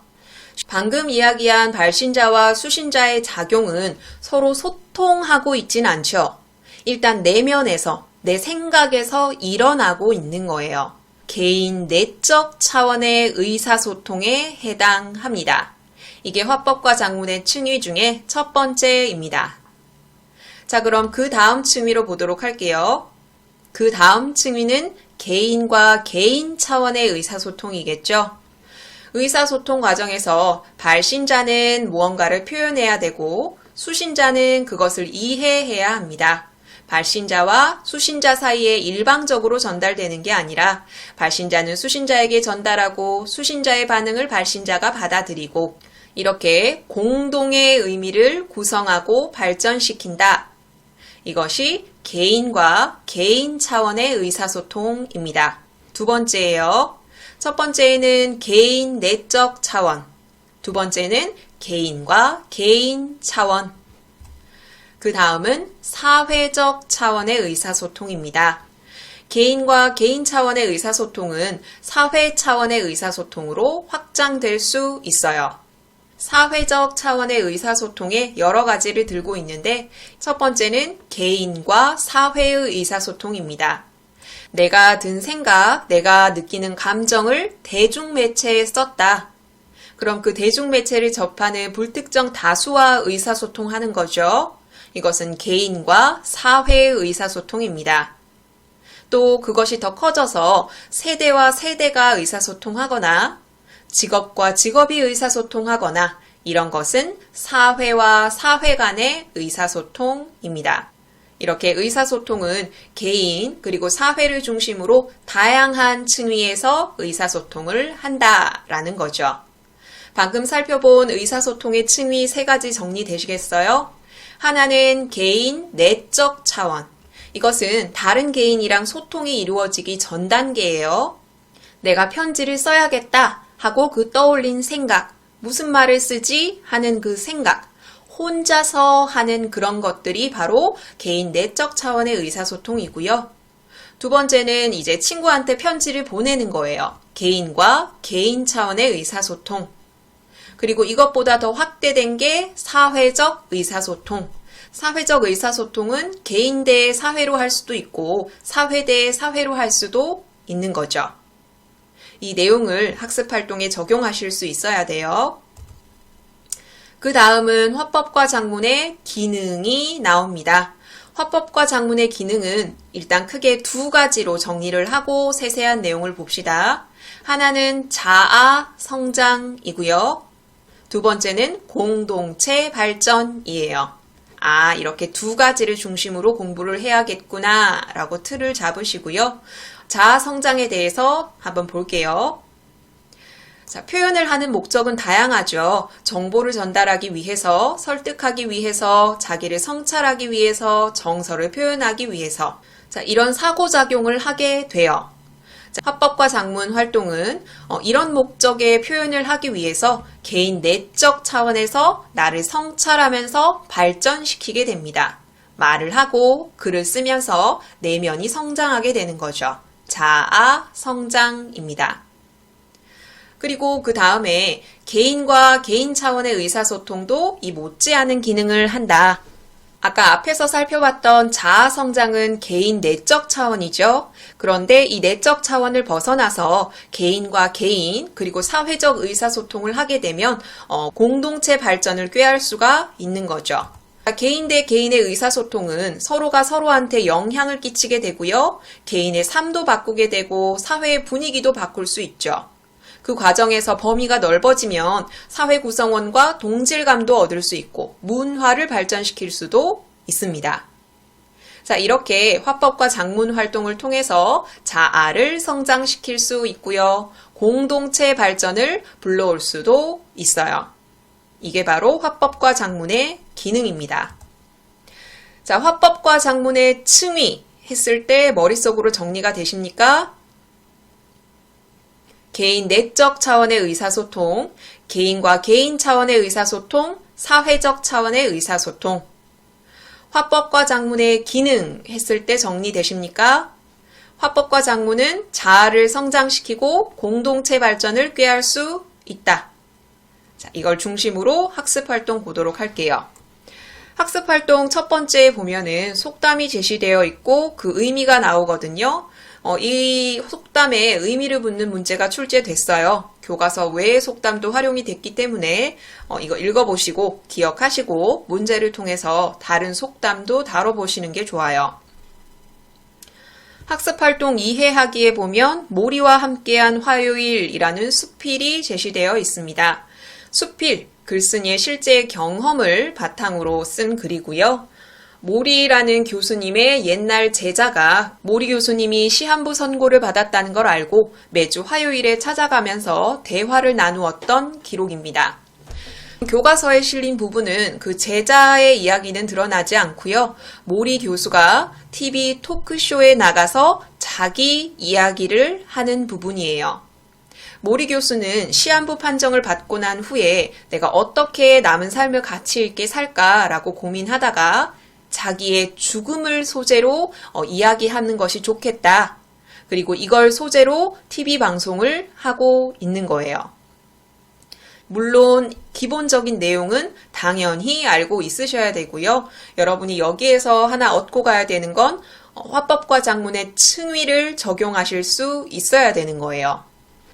방금 이야기한 발신자와 수신자의 작용은 서로 소통하고 있진 않죠. 일단 내면에서, 내 생각에서 일어나고 있는 거예요. 개인 내적 차원의 의사소통에 해당합니다. 이게 화법과 작문의 층위 중에 첫 번째입니다. 자, 그럼 그 다음 층위로 보도록 할게요. 그 다음 층위는 개인과 개인 차원의 의사소통이겠죠. 의사소통 과정에서 발신자는 무언가를 표현해야 되고 수신자는 그것을 이해해야 합니다. 발신자와 수신자 사이에 일방적으로 전달되는 게 아니라 발신자는 수신자에게 전달하고 수신자의 반응을 발신자가 받아들이고 이렇게 공동의 의미를 구성하고 발전시킨다. 이것이 개인과 개인 차원의 의사소통입니다. 두 번째예요. 첫 번째는 개인 내적 차원, 두 번째는 개인과 개인 차원, 그 다음은 사회적 차원의 의사소통입니다. 개인과 개인 차원의 의사소통은 사회 차원의 의사소통으로 확장될 수 있어요. 사회적 차원의 의사소통에 여러 가지를 들고 있는데 첫 번째는 개인과 사회의 의사소통입니다. 내가 든 생각, 내가 느끼는 감정을 대중매체에 썼다. 그럼 그 대중매체를 접하는 불특정 다수와 의사소통하는 거죠. 이것은 개인과 사회의 의사소통입니다. 또 그것이 더 커져서 세대와 세대가 의사소통하거나 직업과 직업이 의사소통하거나 이런 것은 사회와 사회 간의 의사소통입니다. 이렇게 의사소통은 개인 그리고 사회를 중심으로 다양한 층위에서 의사소통을 한다라는 거죠. 방금 살펴본 의사소통의 층위 세 가지 정리되시겠어요? 하나는 개인 내적 차원. 이것은 다른 개인이랑 소통이 이루어지기 전 단계예요. 내가 편지를 써야겠다 하고 그 떠올린 생각, 무슨 말을 쓰지 하는 그 생각, 혼자서 하는 그런 것들이 바로 개인 내적 차원의 의사소통이고요. 두 번째는 이제 친구한테 편지를 보내는 거예요. 개인과 개인 차원의 의사소통. 그리고 이것보다 더 확대된 게 사회적 의사소통. 사회적 의사소통은 개인 대 사회로 할 수도 있고 사회 대 사회로 할 수도 있는 거죠. 이 내용을 학습활동에 적용하실 수 있어야 돼요. 그 다음은 화법과 작문의 기능이 나옵니다. 화법과 작문의 기능은 일단 크게 두 가지로 정리를 하고 세세한 내용을 봅시다. 하나는 자아 성장이고요. 두 번째는 공동체 발전이에요. 이렇게 두 가지를 중심으로 공부를 해야겠구나 라고 틀을 잡으시고요. 자아 성장에 대해서 한번 볼게요. 자, 표현을 하는 목적은 다양하죠. 정보를 전달하기 위해서, 설득하기 위해서, 자기를 성찰하기 위해서, 정서를 표현하기 위해서. 자, 이런 상호작용을 하게 돼요. 자, 화법과 작문 활동은 이런 목적의 표현을 하기 위해서 개인 내적 차원에서 나를 성찰하면서 발전시키게 됩니다. 말을 하고 글을 쓰면서 내면이 성장하게 되는 거죠. 자아 성장입니다. 그리고 그 다음에 개인과 개인 차원의 의사소통도 이 못지않은 기능을 한다. 아까 앞에서 살펴봤던 자아 성장은 개인 내적 차원이죠. 그런데 이 내적 차원을 벗어나서 개인과 개인 그리고 사회적 의사소통을 하게 되면 공동체 발전을 꾀할 수가 있는 거죠. 개인 대 개인의 의사소통은 서로가 서로한테 영향을 끼치게 되고요. 개인의 삶도 바꾸게 되고 사회의 분위기도 바꿀 수 있죠. 그 과정에서 범위가 넓어지면 사회 구성원과 동질감도 얻을 수 있고 문화를 발전시킬 수도 있습니다. 자, 이렇게 화법과 작문 활동을 통해서 자아를 성장시킬 수 있고요. 공동체 발전을 불러올 수도 있어요. 이게 바로 화법과 작문의 기능입니다. 자, 화법과 작문의 층위 했을 때 머릿속으로 정리가 되십니까? 개인 내적 차원의 의사소통, 개인과 개인 차원의 의사소통, 사회적 차원의 의사소통. 화법과 작문의 기능 했을 때 정리되십니까? 화법과 작문은 자아를 성장시키고 공동체 발전을 꾀할 수 있다. 자, 이걸 중심으로 학습활동 보도록 할게요. 학습활동 첫 번째 보면은 속담이 제시되어 있고 그 의미가 나오거든요. 이 속담에 의미를 묻는 문제가 출제됐어요. 교과서 외의 속담도 활용이 됐기 때문에 이거 읽어보시고 기억하시고 문제를 통해서 다른 속담도 다뤄보시는 게 좋아요. 학습활동 이해하기에 보면 모리와 함께한 화요일이라는 수필이 제시되어 있습니다. 수필, 글쓴이의 실제 경험을 바탕으로 쓴 글이고요. 모리라는 교수님의 옛날 제자가 모리 교수님이 시한부 선고를 받았다는 걸 알고 매주 화요일에 찾아가면서 대화를 나누었던 기록입니다. 교과서에 실린 부분은 그 제자의 이야기는 드러나지 않고요. 모리 교수가 TV 토크쇼에 나가서 자기 이야기를 하는 부분이에요. 모리 교수는 시한부 판정을 받고 난 후에 내가 어떻게 남은 삶을 가치 있게 살까라고 고민하다가 자기의 죽음을 소재로 이야기하는 것이 좋겠다 그리고 이걸 소재로 TV 방송을 하고 있는 거예요. 물론 기본적인 내용은 당연히 알고 있으셔야 되고요. 여러분이 여기에서 하나 얻고 가야 되는 건 화법과 작문의 층위를 적용하실 수 있어야 되는 거예요.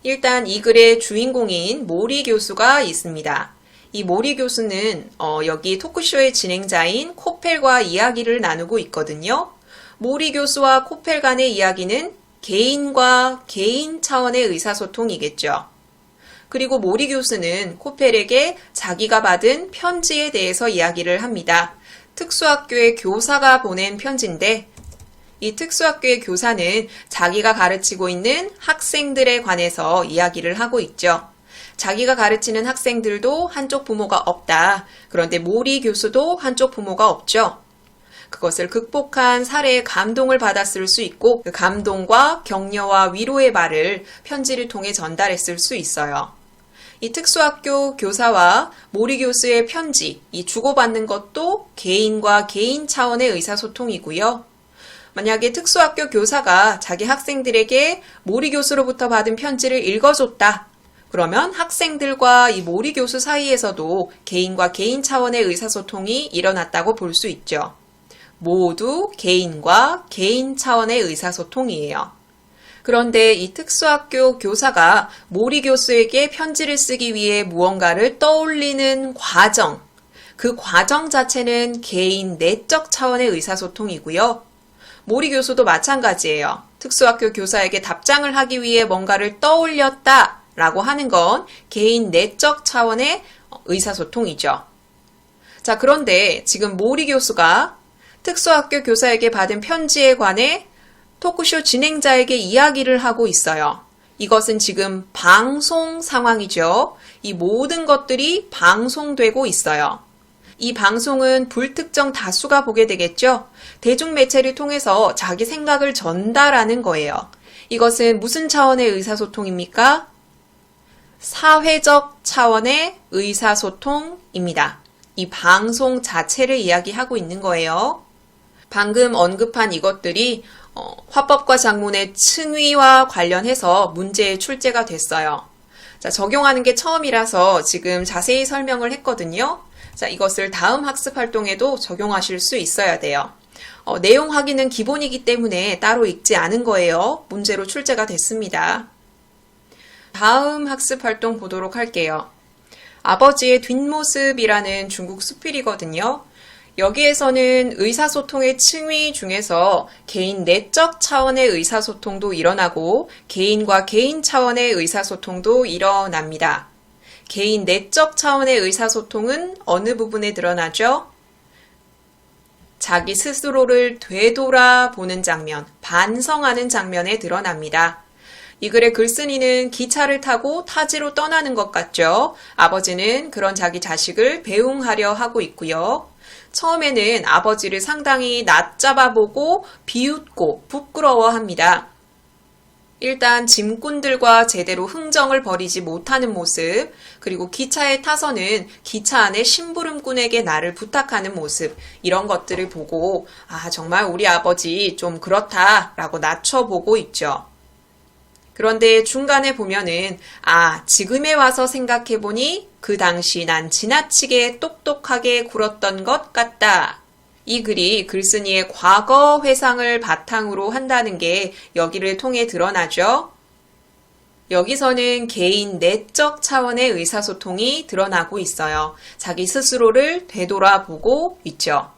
일단 이 글의 주인공인 모리 교수가 있습니다. 이 모리 교수는 여기 토크쇼의 진행자인 코펠과 이야기를 나누고 있거든요. 모리 교수와 코펠 간의 이야기는 개인과 개인 차원의 의사소통이겠죠. 그리고 모리 교수는 코펠에게 자기가 받은 편지에 대해서 이야기를 합니다. 특수학교의 교사가 보낸 편지인데 이 특수학교의 교사는 자기가 가르치고 있는 학생들에 관해서 이야기를 하고 있죠. 자기가 가르치는 학생들도 한쪽 부모가 없다. 그런데 모리 교수도 한쪽 부모가 없죠. 그것을 극복한 사례에 감동을 받았을 수 있고 그 감동과 격려와 위로의 말을 편지를 통해 전달했을 수 있어요. 이 특수학교 교사와 모리 교수의 편지, 이 주고받는 것도 개인과 개인 차원의 의사소통이고요. 만약에 특수학교 교사가 자기 학생들에게 모리 교수로부터 받은 편지를 읽어줬다. 그러면 학생들과 이 모리 교수 사이에서도 개인과 개인 차원의 의사소통이 일어났다고 볼 수 있죠. 모두 개인과 개인 차원의 의사소통이에요. 그런데 이 특수학교 교사가 모리 교수에게 편지를 쓰기 위해 무언가를 떠올리는 과정, 그 과정 자체는 개인 내적 차원의 의사소통이고요. 모리 교수도 마찬가지예요. 특수학교 교사에게 답장을 하기 위해 뭔가를 떠올렸다 라고 하는 건 개인 내적 차원의 의사소통이죠. 자, 그런데 지금 모리 교수가 특수학교 교사에게 받은 편지에 관해 토크쇼 진행자에게 이야기를 하고 있어요. 이것은 지금 방송 상황이죠. 이 모든 것들이 방송되고 있어요. 이 방송은 불특정 다수가 보게 되겠죠. 대중매체를 통해서 자기 생각을 전달하는 거예요. 이것은 무슨 차원의 의사소통입니까? 사회적 차원의 의사소통입니다. 이 방송 자체를 이야기하고 있는 거예요. 방금 언급한 이것들이 화법과 작문의 층위와 관련해서 문제에 출제가 됐어요. 자, 적용하는 게 처음이라서 지금 자세히 설명을 했거든요. 자, 이것을 다음 학습 활동에도 적용하실 수 있어야 돼요. 내용 확인은 기본이기 때문에 따로 읽지 않은 거예요. 문제로 출제가 됐습니다. 다음 학습 활동 보도록 할게요. 아버지의 뒷모습이라는 중국 수필이거든요. 여기에서는 의사소통의 층위 중에서 개인 내적 차원의 의사소통도 일어나고 개인과 개인 차원의 의사소통도 일어납니다. 개인 내적 차원의 의사소통은 어느 부분에 드러나죠? 자기 스스로를 되돌아보는 장면, 반성하는 장면에 드러납니다. 이 글의 글쓴이는 기차를 타고 타지로 떠나는 것 같죠? 아버지는 그런 자기 자식을 배웅하려 하고 있고요. 처음에는 아버지를 상당히 낮잡아보고 비웃고 부끄러워합니다. 일단 짐꾼들과 제대로 흥정을 벌이지 못하는 모습, 그리고 기차에 타서는 기차 안에 심부름꾼에게 나를 부탁하는 모습, 이런 것들을 보고 정말 우리 아버지 좀 그렇다라고 낮춰보고 있죠. 그런데 중간에 보면은 지금에 와서 생각해보니 그 당시 난 지나치게 똑똑하게 굴었던 것 같다. 이 글이 글쓴이의 과거 회상을 바탕으로 한다는 게 여기를 통해 드러나죠. 여기서는 개인 내적 차원의 의사소통이 드러나고 있어요. 자기 스스로를 되돌아보고 있죠.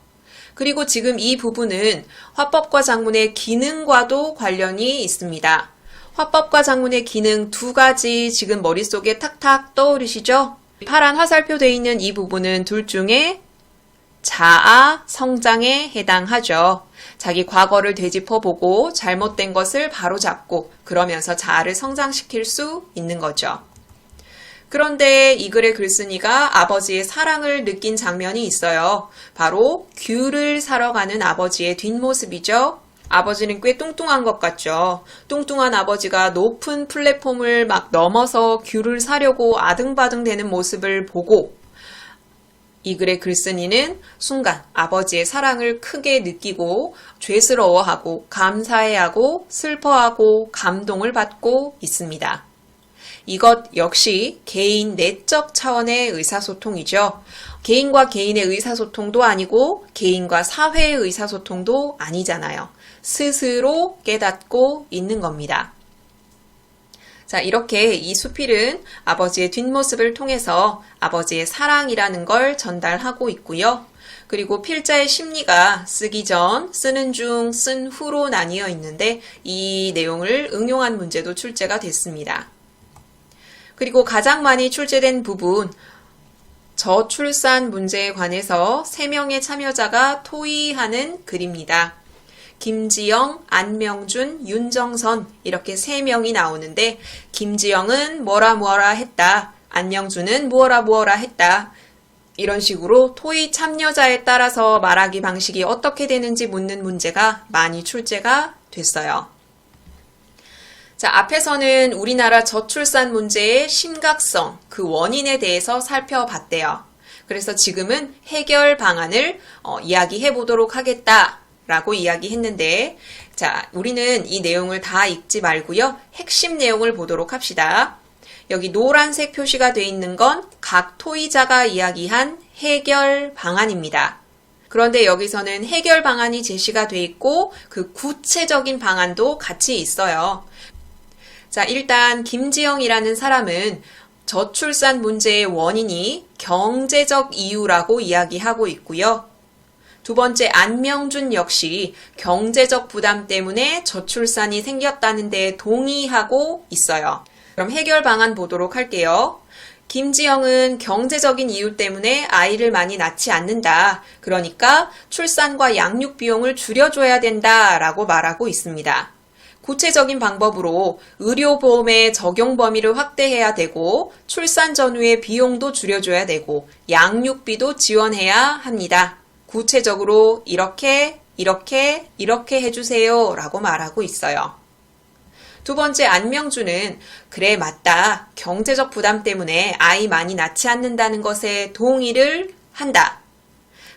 그리고 지금 이 부분은 화법과 작문의 기능과도 관련이 있습니다. 화법과 작문의 기능 두 가지 지금 머릿속에 탁탁 떠오르시죠? 파란 화살표 되어 있는 이 부분은 둘 중에 자아 성장에 해당하죠. 자기 과거를 되짚어보고 잘못된 것을 바로잡고 그러면서 자아를 성장시킬 수 있는 거죠. 그런데 이 글의 글쓴이가 아버지의 사랑을 느낀 장면이 있어요. 바로 귤을 사러 가는 아버지의 뒷모습이죠. 아버지는 꽤 뚱뚱한 것 같죠. 뚱뚱한 아버지가 높은 플랫폼을 막 넘어서 귤을 사려고 아등바등 되는 모습을 보고 이 글의 글쓴이는 순간 아버지의 사랑을 크게 느끼고 죄스러워하고 감사해하고 슬퍼하고 감동을 받고 있습니다. 이것 역시 개인 내적 차원의 의사소통이죠. 개인과 개인의 의사소통도 아니고 개인과 사회의 의사소통도 아니잖아요. 스스로 깨닫고 있는 겁니다. 자, 이렇게 이 수필은 아버지의 뒷모습을 통해서 아버지의 사랑이라는 걸 전달하고 있고요. 그리고 필자의 심리가 쓰기 전, 쓰는 중, 쓴 후로 나뉘어 있는데 이 내용을 응용한 문제도 출제가 됐습니다. 그리고 가장 많이 출제된 부분, 저출산 문제에 관해서 3명의 참여자가 토의하는 글입니다. 김지영, 안명준, 윤정선 이렇게 3명이 나오는데 김지영은 뭐라 했다. 안명준은 뭐라 했다. 이런 식으로 토의 참여자에 따라서 말하기 방식이 어떻게 되는지 묻는 문제가 많이 출제가 됐어요. 자, 앞에서는 우리나라 저출산 문제의 심각성, 그 원인에 대해서 살펴봤대요. 그래서 지금은 해결 방안을 이야기해 보도록 하겠다. 라고 이야기했는데, 자, 우리는 이 내용을 다 읽지 말고요. 핵심 내용을 보도록 합시다. 여기 노란색 표시가 되어 있는 건 각 토의자가 이야기한 해결 방안입니다. 그런데 여기서는 해결 방안이 제시가 되어 있고 그 구체적인 방안도 같이 있어요. 자, 일단 김지영이라는 사람은 저출산 문제의 원인이 경제적 이유라고 이야기하고 있고요. 두 번째 안명준 역시 경제적 부담 때문에 저출산이 생겼다는 데 동의하고 있어요. 그럼 해결 방안 보도록 할게요. 김지영은 경제적인 이유 때문에 아이를 많이 낳지 않는다. 그러니까 출산과 양육 비용을 줄여줘야 된다라고 말하고 있습니다. 구체적인 방법으로 의료보험의 적용 범위를 확대해야 되고 출산 전후의 비용도 줄여줘야 되고 양육비도 지원해야 합니다. 구체적으로 이렇게 해주세요 라고 말하고 있어요. 두 번째 안명준은 그래 맞다. 경제적 부담 때문에 아이 많이 낳지 않는다는 것에 동의를 한다.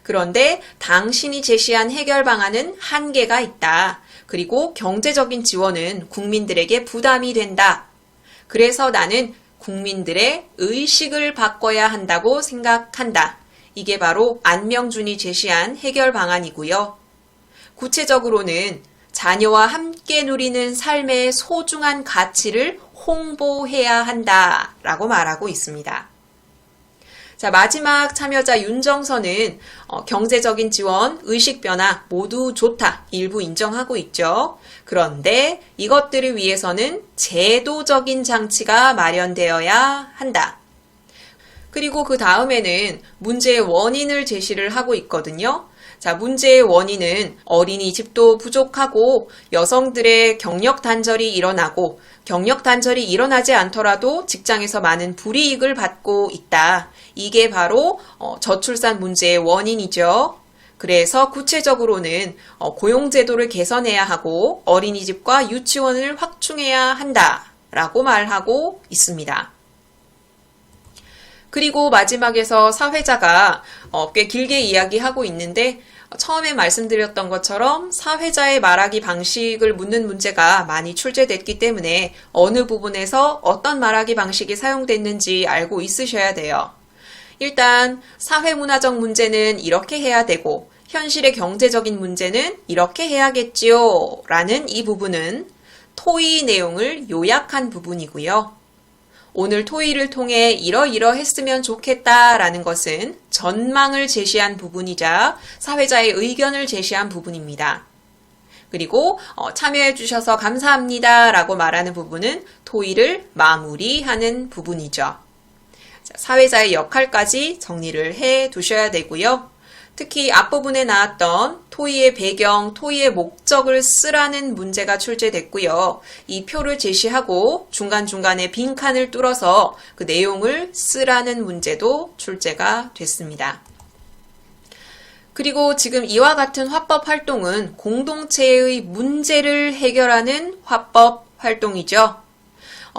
그런데 당신이 제시한 해결 방안은 한계가 있다. 그리고 경제적인 지원은 국민들에게 부담이 된다. 그래서 나는 국민들의 의식을 바꿔야 한다고 생각한다. 이게 바로 안명준이 제시한 해결 방안이고요. 구체적으로는 자녀와 함께 누리는 삶의 소중한 가치를 홍보해야 한다라고 말하고 있습니다. 자, 마지막 참여자 윤정선은 경제적인 지원, 의식 변화 모두 좋다. 일부 인정하고 있죠. 그런데 이것들을 위해서는 제도적인 장치가 마련되어야 한다. 그리고 그 다음에는 문제의 원인을 제시를 하고 있거든요. 자, 문제의 원인은 어린이집도 부족하고 여성들의 경력 단절이 일어나고 경력 단절이 일어나지 않더라도 직장에서 많은 불이익을 받고 있다. 이게 바로 저출산 문제의 원인이죠. 그래서 구체적으로는 고용제도를 개선해야 하고 어린이집과 유치원을 확충해야 한다라고 말하고 있습니다. 그리고 마지막에서 사회자가 꽤 길게 이야기하고 있는데 처음에 말씀드렸던 것처럼 사회자의 말하기 방식을 묻는 문제가 많이 출제됐기 때문에 어느 부분에서 어떤 말하기 방식이 사용됐는지 알고 있으셔야 돼요. 일단 사회문화적 문제는 이렇게 해야 되고 현실의 경제적인 문제는 이렇게 해야겠지요 라는 이 부분은 토의 내용을 요약한 부분이고요. 오늘 토의를 통해 이러했으면 좋겠다라는 것은 전망을 제시한 부분이자 사회자의 의견을 제시한 부분입니다. 그리고 참여해 주셔서 감사합니다 라고 말하는 부분은 토의를 마무리하는 부분이죠. 사회자의 역할까지 정리를 해 두셔야 되고요. 특히 앞부분에 나왔던 토의의 배경, 토의의 목적을 쓰라는 문제가 출제됐고요. 이 표를 제시하고 중간중간에 빈칸을 뚫어서 그 내용을 쓰라는 문제도 출제가 됐습니다. 그리고 지금 이와 같은 화법 활동은 공동체의 문제를 해결하는 화법 활동이죠.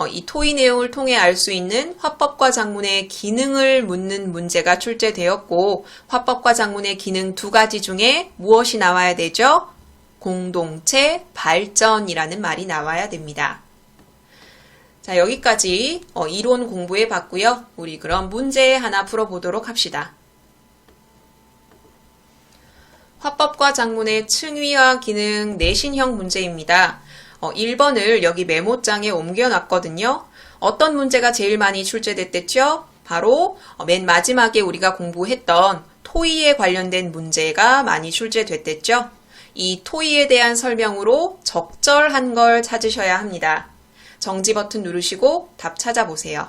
이 토의 내용을 통해 알 수 있는 화법과 작문의 기능을 묻는 문제가 출제되었고, 화법과 작문의 기능 두 가지 중에 무엇이 나와야 되죠? 공동체 발전이라는 말이 나와야 됩니다. 자, 여기까지 이론 공부해 봤고요. 우리 그럼 문제 하나 풀어보도록 합시다. 화법과 작문의 층위와 기능 내신형 문제입니다. 1번을 여기 메모장에 옮겨놨거든요. 어떤 문제가 제일 많이 출제됐댔죠? 바로 맨 마지막에 우리가 공부했던 토의에 관련된 문제가 많이 출제됐댔죠? 이 토의에 대한 설명으로 적절한 걸 찾으셔야 합니다. 정지 버튼 누르시고 답 찾아보세요.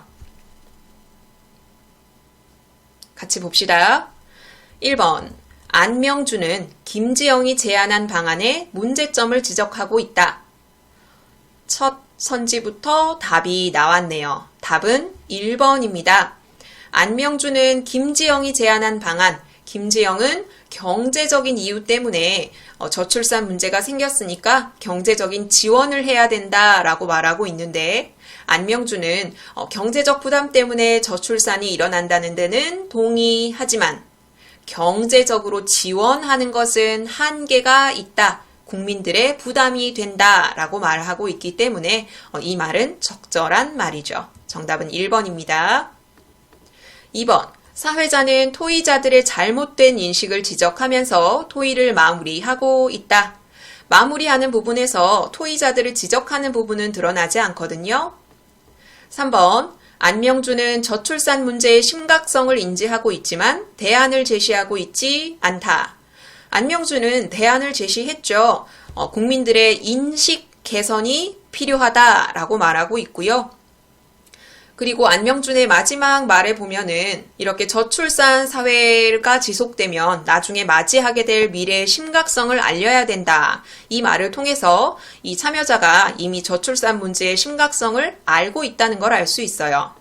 같이 봅시다. 1번. 안명주는 김지영이 제안한 방안에 문제점을 지적하고 있다. 첫 선지부터 답이 나왔네요. 답은 1번입니다. 안명주는 김지영이 제안한 방안, 김지영은 경제적인 이유 때문에 저출산 문제가 생겼으니까 경제적인 지원을 해야 된다라고 말하고 있는데, 안명주는 경제적 부담 때문에 저출산이 일어난다는 데는 동의하지만 경제적으로 지원하는 것은 한계가 있다. 국민들의 부담이 된다라고 말하고 있기 때문에 이 말은 적절한 말이죠. 정답은 1번입니다. 2번. 사회자는 토의자들의 잘못된 인식을 지적하면서 토의를 마무리하고 있다. 마무리하는 부분에서 토의자들을 지적하는 부분은 드러나지 않거든요. 3번. 안명주는 저출산 문제의 심각성을 인지하고 있지만 대안을 제시하고 있지 않다. 안명주는 대안을 제시했죠. 국민들의 인식 개선이 필요하다라고 말하고 있고요. 그리고 안명준의 마지막 말에 보면은 이렇게 저출산 사회가 지속되면 나중에 맞이하게 될 미래의 심각성을 알려야 된다. 이 말을 통해서 이 참여자가 이미 저출산 문제의 심각성을 알고 있다는 걸 알 수 있어요.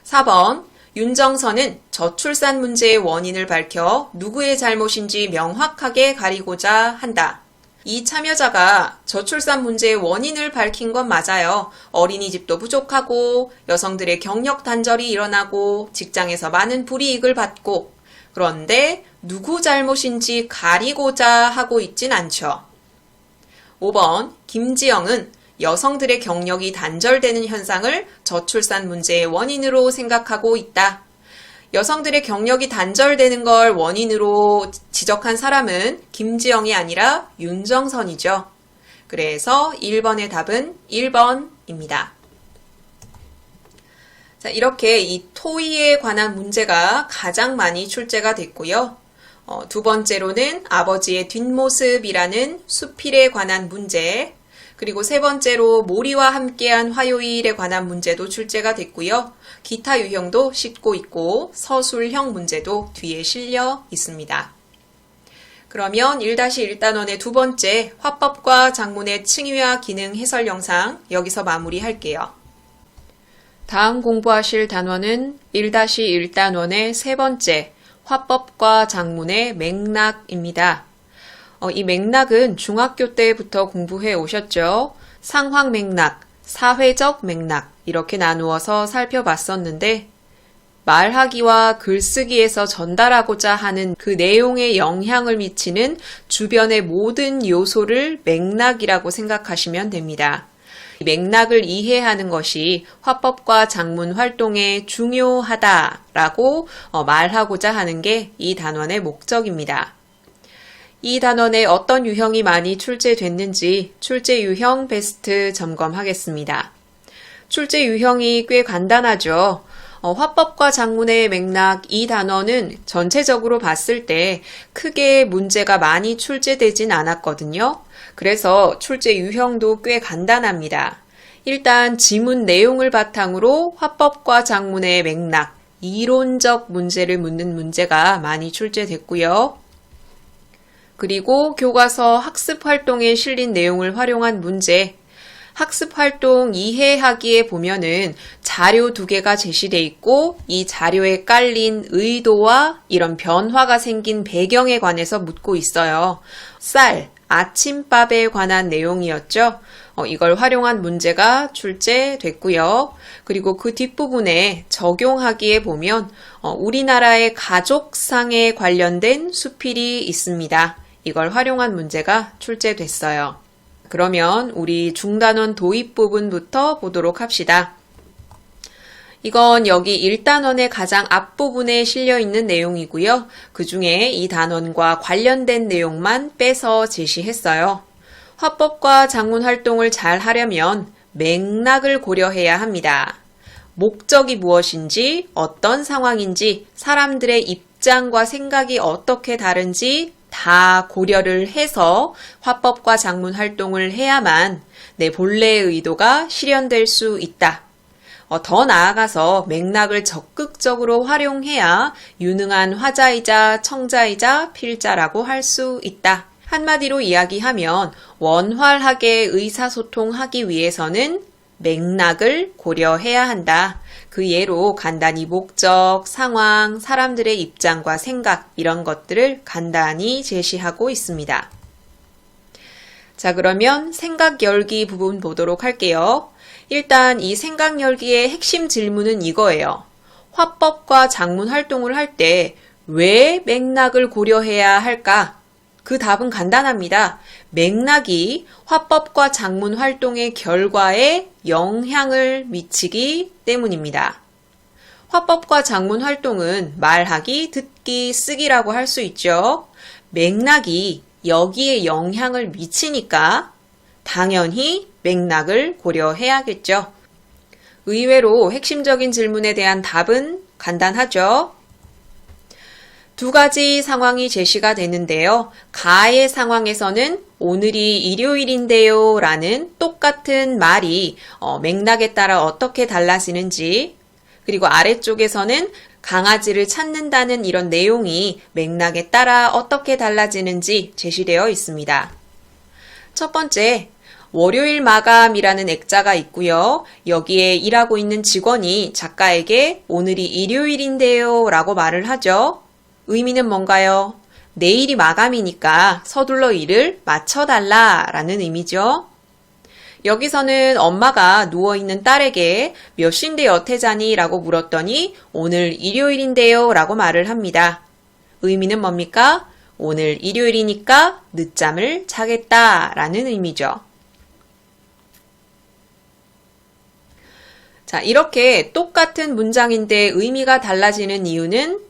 4번. 윤정선은 저출산 문제의 원인을 밝혀 누구의 잘못인지 명확하게 가리고자 한다. 이 참여자가 저출산 문제의 원인을 밝힌 건 맞아요. 어린이집도 부족하고 여성들의 경력 단절이 일어나고 직장에서 많은 불이익을 받고, 그런데 누구 잘못인지 가리고자 하고 있진 않죠. 5번. 김지영은 여성들의 경력이 단절되는 현상을 저출산 문제의 원인으로 생각하고 있다. 여성들의 경력이 단절되는 걸 원인으로 지적한 사람은 김지영이 아니라 윤정선이죠. 그래서 1번의 답은 1번입니다. 자, 이렇게 이 토의에 관한 문제가 가장 많이 출제가 됐고요. 두 번째로는 아버지의 뒷모습이라는 수필에 관한 문제, 그리고 세 번째로 모리와 함께한 화요일에 관한 문제도 출제가 됐고요. 기타 유형도 싣고 있고 서술형 문제도 뒤에 실려 있습니다. 그러면 1-1단원의 두 번째 화법과 작문의 층위와 기능 해설 영상 여기서 마무리할게요. 다음 공부하실 단원은 1-1단원의 세 번째 화법과 작문의 맥락입니다. 이 맥락은 중학교 때부터 공부해 오셨죠. 상황 맥락, 사회적 맥락 이렇게 나누어서 살펴봤었는데, 말하기와 글쓰기에서 전달하고자 하는 그 내용에 영향을 미치는 주변의 모든 요소를 맥락이라고 생각하시면 됩니다. 이 맥락을 이해하는 것이 화법과 작문 활동에 중요하다라고 말하고자 하는 게 이 단원의 목적입니다. 이 단원에 어떤 유형이 많이 출제됐는지 출제 유형 베스트 점검하겠습니다. 출제 유형이 꽤 간단하죠. 화법과 작문의 맥락 이 단원은 전체적으로 봤을 때 크게 문제가 많이 출제되진 않았거든요. 그래서 출제 유형도 꽤 간단합니다. 일단 지문 내용을 바탕으로 화법과 작문의 맥락, 이론적 문제를 묻는 문제가 많이 출제됐고요. 그리고 교과서 학습활동에 실린 내용을 활용한 문제, 학습활동 이해하기에 보면은 자료 2개가 제시되어 있고 이 자료에 깔린 의도와 이런 변화가 생긴 배경에 관해서 묻고 있어요. 쌀, 아침밥에 관한 내용이었죠. 이걸 활용한 문제가 출제됐고요. 그리고 그 뒷부분에 적용하기에 보면 우리나라의 가족상에 관련된 수필이 있습니다. 이걸 활용한 문제가 출제됐어요. 그러면 우리 중단원 도입 부분부터 보도록 합시다. 이건 여기 1단원의 가장 앞부분에 실려있는 내용이고요. 그 중에 이 단원과 관련된 내용만 빼서 제시했어요. 화법과 작문 활동을 잘 하려면 맥락을 고려해야 합니다. 목적이 무엇인지, 어떤 상황인지, 사람들의 입장과 생각이 어떻게 다른지 다 고려를 해서 화법과 작문 활동을 해야만 내 본래의 의도가 실현될 수 있다. 더 나아가서 맥락을 적극적으로 활용해야 유능한 화자이자 청자이자 필자라고 할 수 있다. 한마디로 이야기하면 원활하게 의사소통하기 위해서는 맥락을 고려해야 한다. 그 예로 간단히 목적, 상황, 사람들의 입장과 생각 이런 것들을 간단히 제시하고 있습니다. 자, 그러면 생각 열기 부분 보도록 할게요. 일단 이 생각 열기의 핵심 질문은 이거예요. 화법과 작문 활동을 할 때 왜 맥락을 고려해야 할까? 그 답은 간단합니다. 맥락이 화법과 작문 활동의 결과에 영향을 미치기 때문입니다. 화법과 작문 활동은 말하기, 듣기, 쓰기라고 할 수 있죠. 맥락이 여기에 영향을 미치니까 당연히 맥락을 고려해야겠죠. 의외로 핵심적인 질문에 대한 답은 간단하죠. 두 가지 상황이 제시가 되는데요. 가의 상황에서는 오늘이 일요일인데요 라는 똑같은 말이 맥락에 따라 어떻게 달라지는지, 그리고 아래쪽에서는 강아지를 찾는다는 이런 내용이 맥락에 따라 어떻게 달라지는지 제시되어 있습니다. 첫 번째, 월요일 마감이라는 액자가 있고요. 여기에 일하고 있는 직원이 작가에게 오늘이 일요일인데요 라고 말을 하죠. 의미는 뭔가요? 내일이 마감이니까 서둘러 일을 마쳐달라 라는 의미죠. 여기서는 엄마가 누워있는 딸에게 몇 시인데 여태 자니? 라고 물었더니 오늘 일요일인데요 라고 말을 합니다. 의미는 뭡니까? 오늘 일요일이니까 늦잠을 자겠다 라는 의미죠. 자, 이렇게 똑같은 문장인데 의미가 달라지는 이유는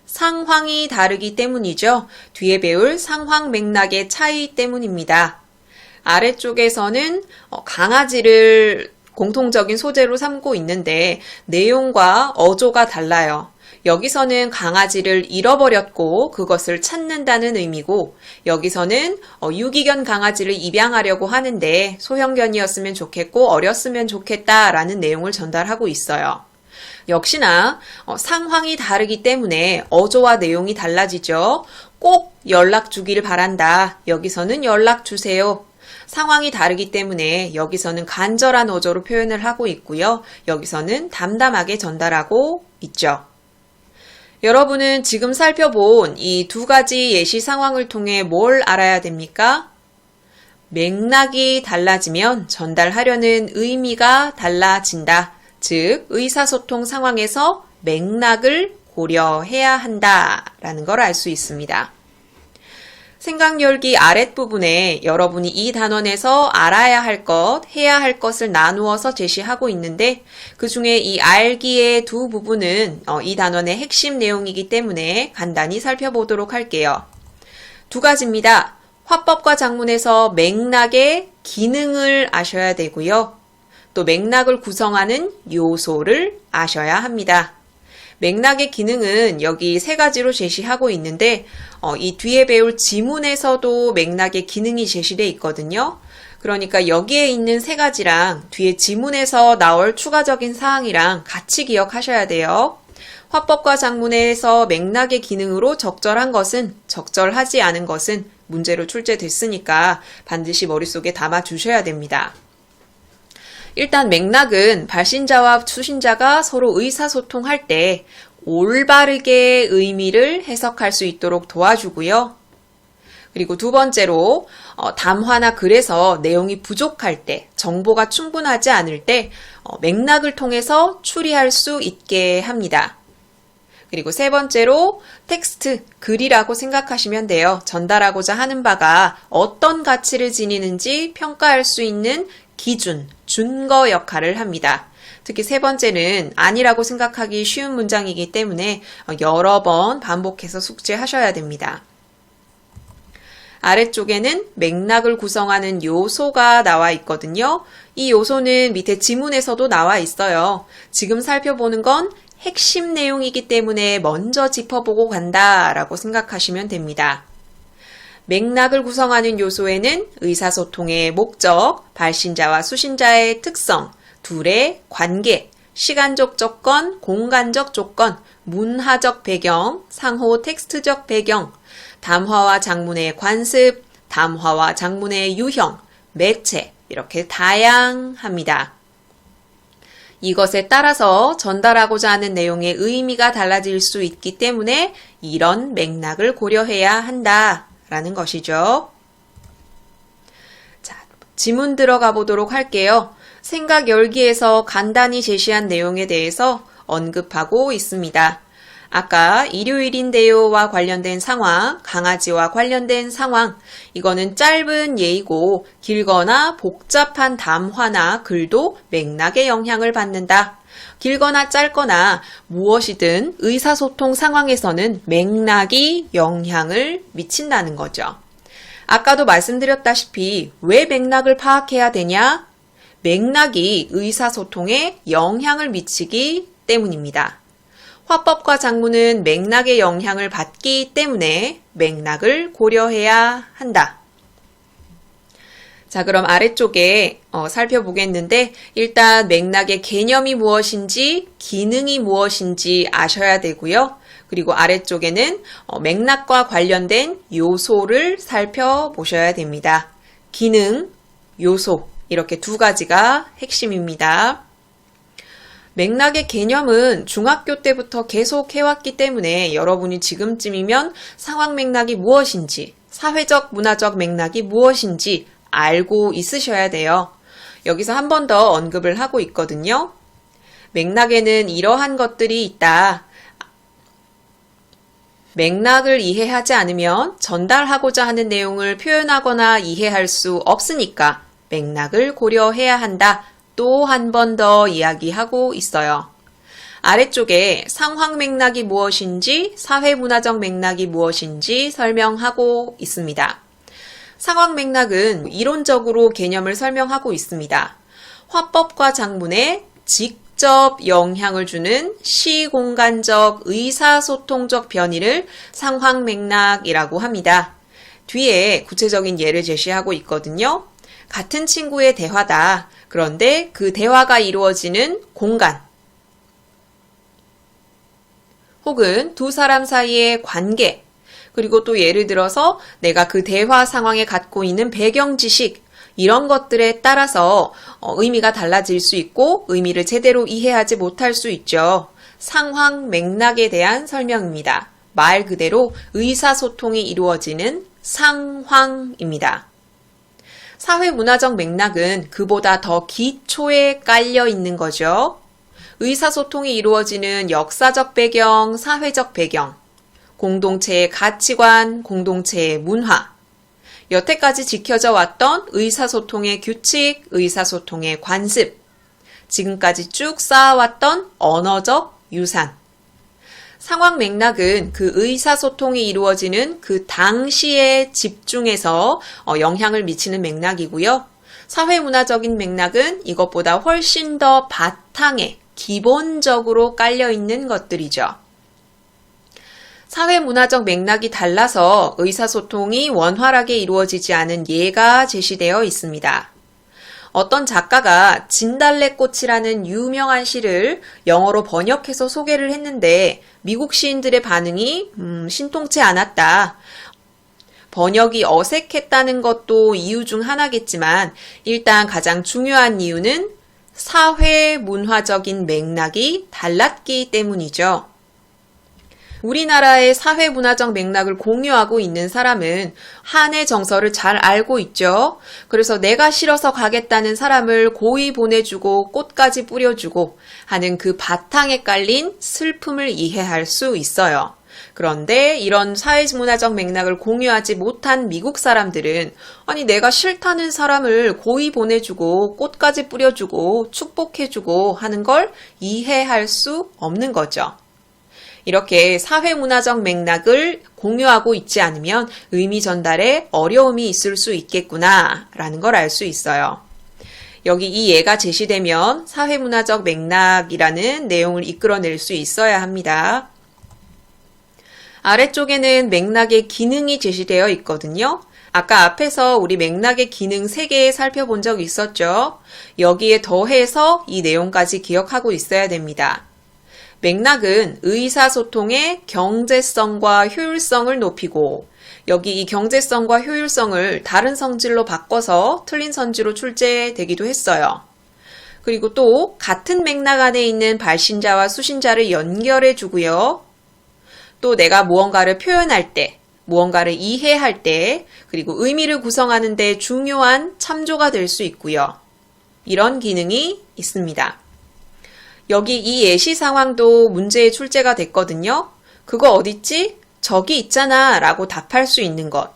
상황이 다르기 때문이죠. 뒤에 배울 상황 맥락의 차이 때문입니다. 아래쪽에서는 강아지를 공통적인 소재로 삼고 있는데 내용과 어조가 달라요. 여기서는 강아지를 잃어버렸고 그것을 찾는다는 의미고, 여기서는 유기견 강아지를 입양하려고 하는데 소형견이었으면 좋겠고 어렸으면 좋겠다라는 내용을 전달하고 있어요. 역시나 상황이 다르기 때문에 어조와 내용이 달라지죠. 꼭 연락 주기를 바란다. 여기서는 연락 주세요. 상황이 다르기 때문에 여기서는 간절한 어조로 표현을 하고 있고요. 여기서는 담담하게 전달하고 있죠. 여러분은 지금 살펴본 이 두 가지 예시 상황을 통해 뭘 알아야 됩니까? 맥락이 달라지면 전달하려는 의미가 달라진다. 즉, 의사소통 상황에서 맥락을 고려해야 한다라는 걸 알 수 있습니다. 생각 열기 아랫부분에 여러분이 이 단원에서 알아야 할 것, 해야 할 것을 나누어서 제시하고 있는데 그 중에 이 알기의 두 부분은 이 단원의 핵심 내용이기 때문에 간단히 살펴보도록 할게요. 두 가지입니다. 화법과 작문에서 맥락의 기능을 아셔야 되고요. 또 맥락을 구성하는 요소를 아셔야 합니다. 맥락의 기능은 여기 세 가지로 제시하고 있는데 이 뒤에 배울 지문에서도 맥락의 기능이 제시되어 있거든요. 그러니까 여기에 있는 세 가지랑 뒤에 지문에서 나올 추가적인 사항이랑 같이 기억하셔야 돼요. 화법과 작문에서 맥락의 기능으로 적절한 것은, 적절하지 않은 것은 문제로 출제됐으니까 반드시 머릿속에 담아 주셔야 됩니다. 일단 맥락은 발신자와 수신자가 서로 의사소통할 때 올바르게 의미를 해석할 수 있도록 도와주고요. 그리고 두 번째로 담화나 글에서 내용이 부족할 때, 정보가 충분하지 않을 때 맥락을 통해서 추리할 수 있게 합니다. 그리고 세 번째로 텍스트, 글이라고 생각하시면 돼요. 전달하고자 하는 바가 어떤 가치를 지니는지 평가할 수 있는 기준, 준거 역할을 합니다. 특히 세 번째는 아니라고 생각하기 쉬운 문장이기 때문에 여러 번 반복해서 숙지하셔야 됩니다. 아래쪽에는 맥락을 구성하는 요소가 나와 있거든요. 이 요소는 밑에 지문에서도 나와 있어요. 지금 살펴보는 건 핵심 내용이기 때문에 먼저 짚어보고 간다라고 생각하시면 됩니다. 맥락을 구성하는 요소에는 의사소통의 목적, 발신자와 수신자의 특성, 둘의 관계, 시간적 조건, 공간적 조건, 문화적 배경, 상호 텍스트적 배경, 담화와 장문의 관습, 담화와 장문의 유형, 매체 이렇게 다양합니다. 이것에 따라서 전달하고자 하는 내용의 의미가 달라질 수 있기 때문에 이런 맥락을 고려해야 한다라는 것이죠. 자, 지문 들어가 보도록 할게요. 생각 열기에서 간단히 제시한 내용에 대해서 언급하고 있습니다. 아까 일요일인데요와 관련된 상황, 강아지와 관련된 상황, 이거는 짧은 예이고 길거나 복잡한 담화나 글도 맥락에 영향을 받는다. 길거나 짧거나 무엇이든 의사소통 상황에서는 맥락이 영향을 미친다는 거죠. 아까도 말씀드렸다시피 왜 맥락을 파악해야 되냐? 맥락이 의사소통에 영향을 미치기 때문입니다. 화법과 장문은 맥락의 영향을 받기 때문에 맥락을 고려해야 한다. 자, 그럼 아래쪽에 살펴보겠는데 일단 맥락의 개념이 무엇인지, 기능이 무엇인지 아셔야 되고요. 그리고 아래쪽에는 맥락과 관련된 요소를 살펴보셔야 됩니다. 기능, 요소 이렇게 두 가지가 핵심입니다. 맥락의 개념은 중학교 때부터 계속 해왔기 때문에 여러분이 지금쯤이면 상황 맥락이 무엇인지, 사회적, 문화적 맥락이 무엇인지 알고 있으셔야 돼요. 여기서 한 번 더 언급을 하고 있거든요. 맥락에는 이러한 것들이 있다. 맥락을 이해하지 않으면 전달하고자 하는 내용을 표현하거나 이해할 수 없으니까 맥락을 고려해야 한다. 또 한 번 더 이야기하고 있어요. 아래쪽에 상황 맥락이 무엇인지, 사회문화적 맥락이 무엇인지 설명하고 있습니다. 상황 맥락은 이론적으로 개념을 설명하고 있습니다. 화법과 장문에 직접 영향을 주는 시공간적 의사소통적 변이를 상황 맥락이라고 합니다. 뒤에 구체적인 예를 제시하고 있거든요. 같은 친구의 대화다. 그런데 그 대화가 이루어지는 공간 혹은 두 사람 사이의 관계 그리고 또 예를 들어서 내가 그 대화 상황에 갖고 있는 배경 지식 이런 것들에 따라서 의미가 달라질 수 있고 의미를 제대로 이해하지 못할 수 있죠. 상황 맥락에 대한 설명입니다. 말 그대로 의사소통이 이루어지는 상황입니다. 사회문화적 맥락은 그보다 더 기초에 깔려 있는 거죠. 의사소통이 이루어지는 역사적 배경, 사회적 배경, 공동체의 가치관, 공동체의 문화, 여태까지 지켜져 왔던 의사소통의 규칙, 의사소통의 관습, 지금까지 쭉 쌓아왔던 언어적 유산. 상황 맥락은 그 의사소통이 이루어지는 그 당시에 집중해서 영향을 미치는 맥락이고요. 사회문화적인 맥락은 이것보다 훨씬 더 바탕에 기본적으로 깔려있는 것들이죠. 사회문화적 맥락이 달라서 의사소통이 원활하게 이루어지지 않은 예가 제시되어 있습니다. 어떤 작가가 진달래꽃이라는 유명한 시를 영어로 번역해서 소개를 했는데 미국 시인들의 반응이 신통치 않았다. 번역이 어색했다는 것도 이유 중 하나겠지만 일단 가장 중요한 이유는 사회 문화적인 맥락이 달랐기 때문이죠. 우리나라의 사회문화적 맥락을 공유하고 있는 사람은 한의 정서를 잘 알고 있죠. 그래서 내가 싫어서 가겠다는 사람을 고이 보내주고 꽃까지 뿌려주고 하는 그 바탕에 깔린 슬픔을 이해할 수 있어요. 그런데 이런 사회문화적 맥락을 공유하지 못한 미국 사람들은 아니 내가 싫다는 사람을 고이 보내주고 꽃까지 뿌려주고 축복해주고 하는 걸 이해할 수 없는 거죠. 이렇게 사회문화적 맥락을 공유하고 있지 않으면 의미 전달에 어려움이 있을 수 있겠구나 라는 걸 알 수 있어요. 여기 이 예가 제시되면 사회문화적 맥락이라는 내용을 이끌어낼 수 있어야 합니다. 아래쪽에는 맥락의 기능이 제시되어 있거든요. 아까 앞에서 우리 맥락의 기능 3개 살펴본 적 있었죠. 여기에 더해서 이 내용까지 기억하고 있어야 됩니다. 맥락은 의사소통의 경제성과 효율성을 높이고 여기 이 경제성과 효율성을 다른 성질로 바꿔서 틀린 성질로 출제되기도 했어요. 그리고 또 같은 맥락 안에 있는 발신자와 수신자를 연결해 주고요. 또 내가 무언가를 표현할 때, 무언가를 이해할 때, 그리고 의미를 구성하는 데 중요한 참조가 될 수 있고요. 이런 기능이 있습니다. 여기 이 예시 상황도 문제에 출제가 됐거든요. 그거 어딨지? 저기 있잖아 라고 답할 수 있는 것.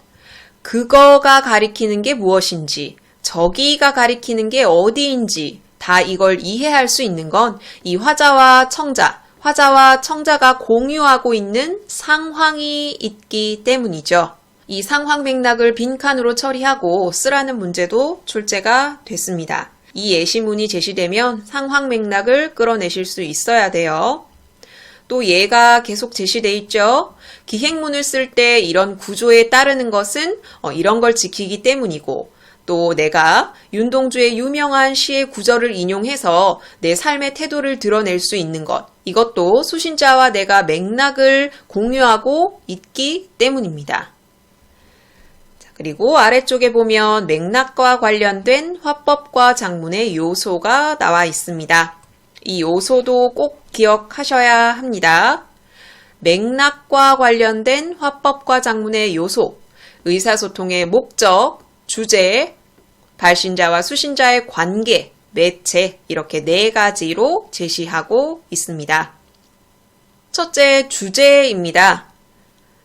그거가 가리키는 게 무엇인지, 저기가 가리키는 게 어디인지 다 이걸 이해할 수 있는 건 이 화자와 청자가 공유하고 있는 상황이 있기 때문이죠. 이 상황 맥락을 빈칸으로 처리하고 쓰라는 문제도 출제가 됐습니다. 이 예시문이 제시되면 상황 맥락을 끌어내실 수 있어야 돼요. 또 예가 계속 제시돼 있죠. 기행문을 쓸 때 이런 구조에 따르는 것은 이런 걸 지키기 때문이고 또 내가 윤동주의 유명한 시의 구절을 인용해서 내 삶의 태도를 드러낼 수 있는 것, 이것도 수신자와 내가 맥락을 공유하고 있기 때문입니다. 자, 그리고 아래쪽에 보면 맥락과 관련된 화법과 작문의 요소가 나와 있습니다. 이 요소도 꼭 기억하셔야 합니다. 맥락과 관련된 화법과 작문의 요소, 의사소통의 목적, 주제, 발신자와 수신자의 관계, 매체 이렇게 4가지로 제시하고 있습니다. 첫째, 주제입니다.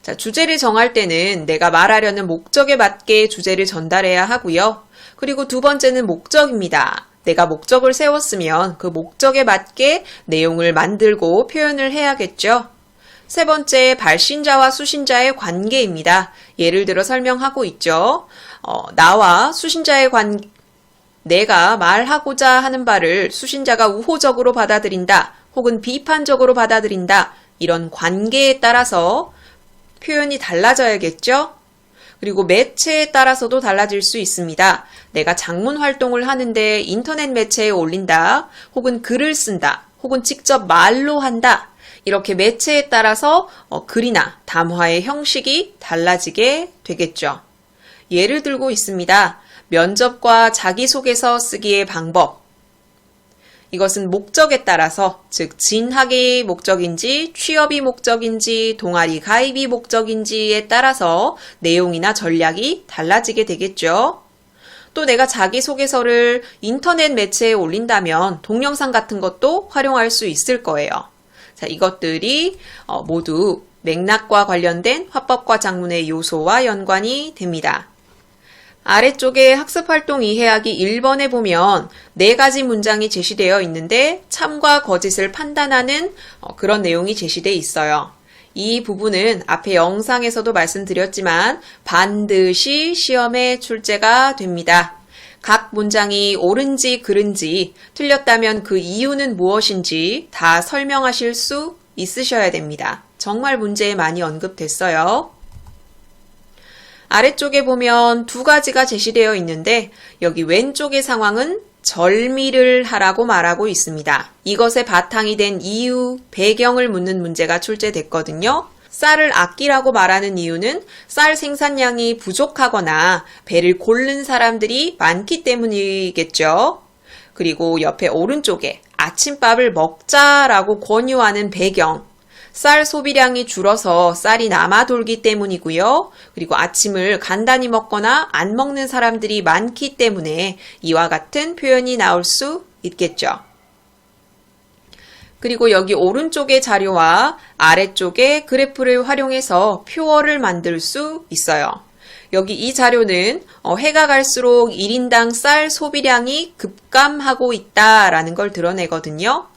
자, 주제를 정할 때는 내가 말하려는 목적에 맞게 주제를 전달해야 하고요. 그리고 두 번째는 목적입니다. 내가 목적을 세웠으면 그 목적에 맞게 내용을 만들고 표현을 해야겠죠. 세 번째, 발신자와 수신자의 관계입니다. 예를 들어 설명하고 있죠. 나와 수신자의 내가 말하고자 하는 바를 수신자가 우호적으로 받아들인다, 혹은 비판적으로 받아들인다, 이런 관계에 따라서 표현이 달라져야겠죠? 그리고 매체에 따라서도 달라질 수 있습니다. 내가 작문 활동을 하는데 인터넷 매체에 올린다, 혹은 글을 쓴다, 혹은 직접 말로 한다, 이렇게 매체에 따라서 글이나 담화의 형식이 달라지게 되겠죠. 예를 들고 있습니다. 면접과 자기소개서 쓰기의 방법. 이것은 목적에 따라서, 즉 진학이 목적인지 취업이 목적인지 동아리 가입이 목적인지에 따라서 내용이나 전략이 달라지게 되겠죠. 또 내가 자기소개서를 인터넷 매체에 올린다면 동영상 같은 것도 활용할 수 있을 거예요. 자, 이것들이 모두 맥락과 관련된 화법과 작문의 요소와 연관이 됩니다. 아래쪽에 학습활동 이해하기 1번에 보면 4가지 문장이 제시되어 있는데 참과 거짓을 판단하는 그런 내용이 제시되어 있어요. 이 부분은 앞에 영상에서도 말씀드렸지만 반드시 시험에 출제가 됩니다. 각 문장이 옳은지 그른지, 틀렸다면 그 이유는 무엇인지 다 설명하실 수 있으셔야 됩니다. 정말 문제에 많이 언급됐어요. 아래쪽에 보면 2가지가 제시되어 있는데 여기 왼쪽의 상황은 절미를 하라고 말하고 있습니다. 이것의 바탕이 된 이유, 배경을 묻는 문제가 출제됐거든요. 쌀을 아끼라고 말하는 이유는 쌀 생산량이 부족하거나 배를 고른 사람들이 많기 때문이겠죠. 그리고 옆에 오른쪽에 아침밥을 먹자라고 권유하는 배경. 쌀 소비량이 줄어서 쌀이 남아 돌기 때문이고요. 그리고 아침을 간단히 먹거나 안 먹는 사람들이 많기 때문에 이와 같은 표현이 나올 수 있겠죠. 그리고 여기 오른쪽의 자료와 아래쪽의 그래프를 활용해서 표어를 만들 수 있어요. 여기 이 자료는 해가 갈수록 1인당 쌀 소비량이 급감하고 있다라는 걸 드러내거든요.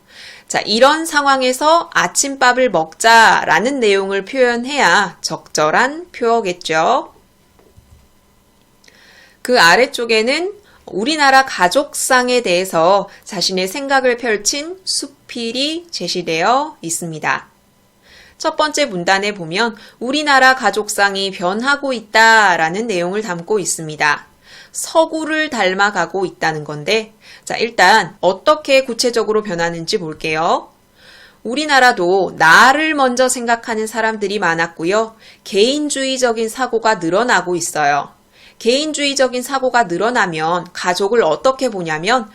자, 이런 상황에서 아침밥을 먹자라는 내용을 표현해야 적절한 표어겠죠. 그 아래쪽에는 우리나라 가족상에 대해서 자신의 생각을 펼친 수필이 제시되어 있습니다. 첫 번째 문단에 보면 우리나라 가족상이 변하고 있다라는 내용을 담고 있습니다. 서구를 닮아가고 있다는 건데, 자, 일단 어떻게 구체적으로 변하는지 볼게요. 우리나라도 나를 먼저 생각하는 사람들이 많았고요. 개인주의적인 사고가 늘어나고 있어요. 개인주의적인 사고가 늘어나면 가족을 어떻게 보냐면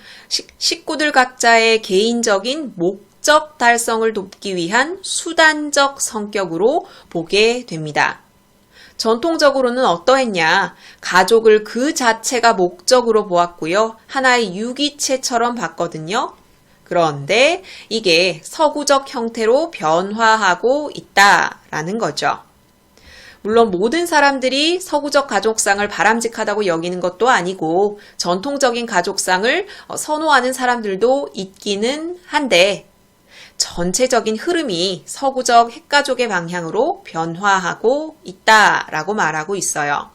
식구들 각자의 개인적인 목적 달성을 돕기 위한 수단적 성격으로 보게 됩니다. 전통적으로는 어떠했냐? 가족을 그 자체가 목적으로 보았고요. 하나의 유기체처럼 봤거든요. 그런데 이게 서구적 형태로 변화하고 있다라는 거죠. 물론 모든 사람들이 서구적 가족상을 바람직하다고 여기는 것도 아니고 전통적인 가족상을 선호하는 사람들도 있기는 한데 전체적인 흐름이 서구적 핵가족의 방향으로 변화하고 있다라고 말하고 있어요.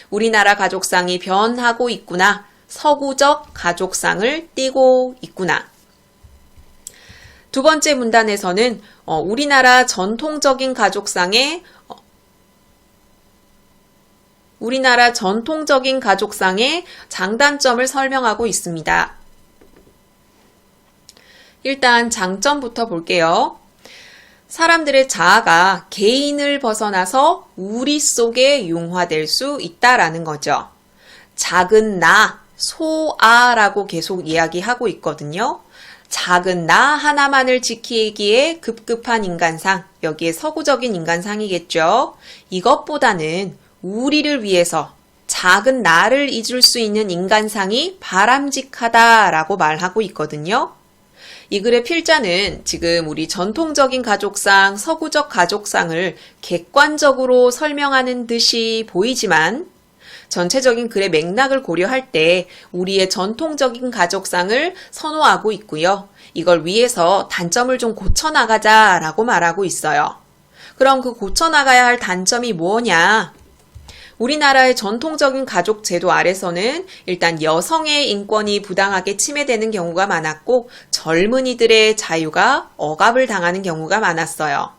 우리나라 가족상이 변하고 있구나. 서구적 가족상을 띠고 있구나. 두 번째 문단에서는 우리나라 전통적인 가족상의 장단점을 설명하고 있습니다. 일단 장점부터 볼게요. 사람들의 자아가 개인을 벗어나서 우리 속에 융화될 수 있다라는 거죠. 작은 나, 소아라고 계속 이야기하고 있거든요. 작은 나 하나만을 지키기에 급급한 인간상, 여기에 서구적인 인간상이겠죠. 이것보다는 우리를 위해서 작은 나를 잊을 수 있는 인간상이 바람직하다라고 말하고 있거든요. 이 글의 필자는 지금 우리 전통적인 가족상, 서구적 가족상을 객관적으로 설명하는 듯이 보이지만 전체적인 글의 맥락을 고려할 때 우리의 전통적인 가족상을 선호하고 있고요. 이걸 위해서 단점을 좀 고쳐나가자라고 말하고 있어요. 그럼 그 고쳐나가야 할 단점이 뭐냐? 우리나라의 전통적인 가족 제도 아래서는 일단 여성의 인권이 부당하게 침해되는 경우가 많았고 젊은이들의 자유가 억압을 당하는 경우가 많았어요.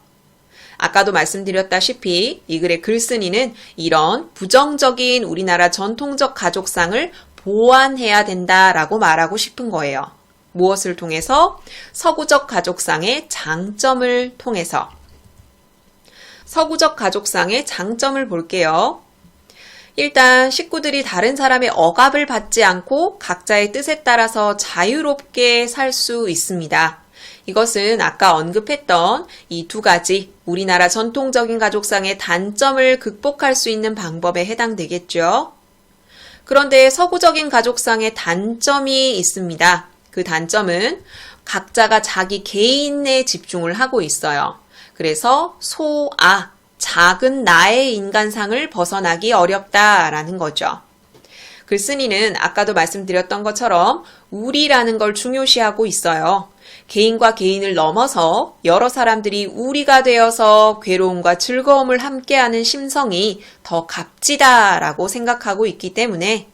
아까도 말씀드렸다시피 이 글의 글쓴이는 이런 부정적인 우리나라 전통적 가족상을 보완해야 된다라고 말하고 싶은 거예요. 무엇을 통해서? 서구적 가족상의 장점을 통해서. 서구적 가족상의 장점을 볼게요. 일단 식구들이 다른 사람의 억압을 받지 않고 각자의 뜻에 따라서 자유롭게 살 수 있습니다. 이것은 아까 언급했던 이 두 가지 우리나라 전통적인 가족상의 단점을 극복할 수 있는 방법에 해당되겠죠. 그런데 서구적인 가족상의 단점이 있습니다. 그 단점은 각자가 자기 개인에 집중을 하고 있어요. 그래서 소아, 작은 나의 인간상을 벗어나기 어렵다라는 거죠. 글쓴이는 아까도 말씀드렸던 것처럼 우리라는 걸 중요시하고 있어요. 개인과 개인을 넘어서 여러 사람들이 우리가 되어서 괴로움과 즐거움을 함께하는 심성이 더 값지다라고 생각하고 있기 때문에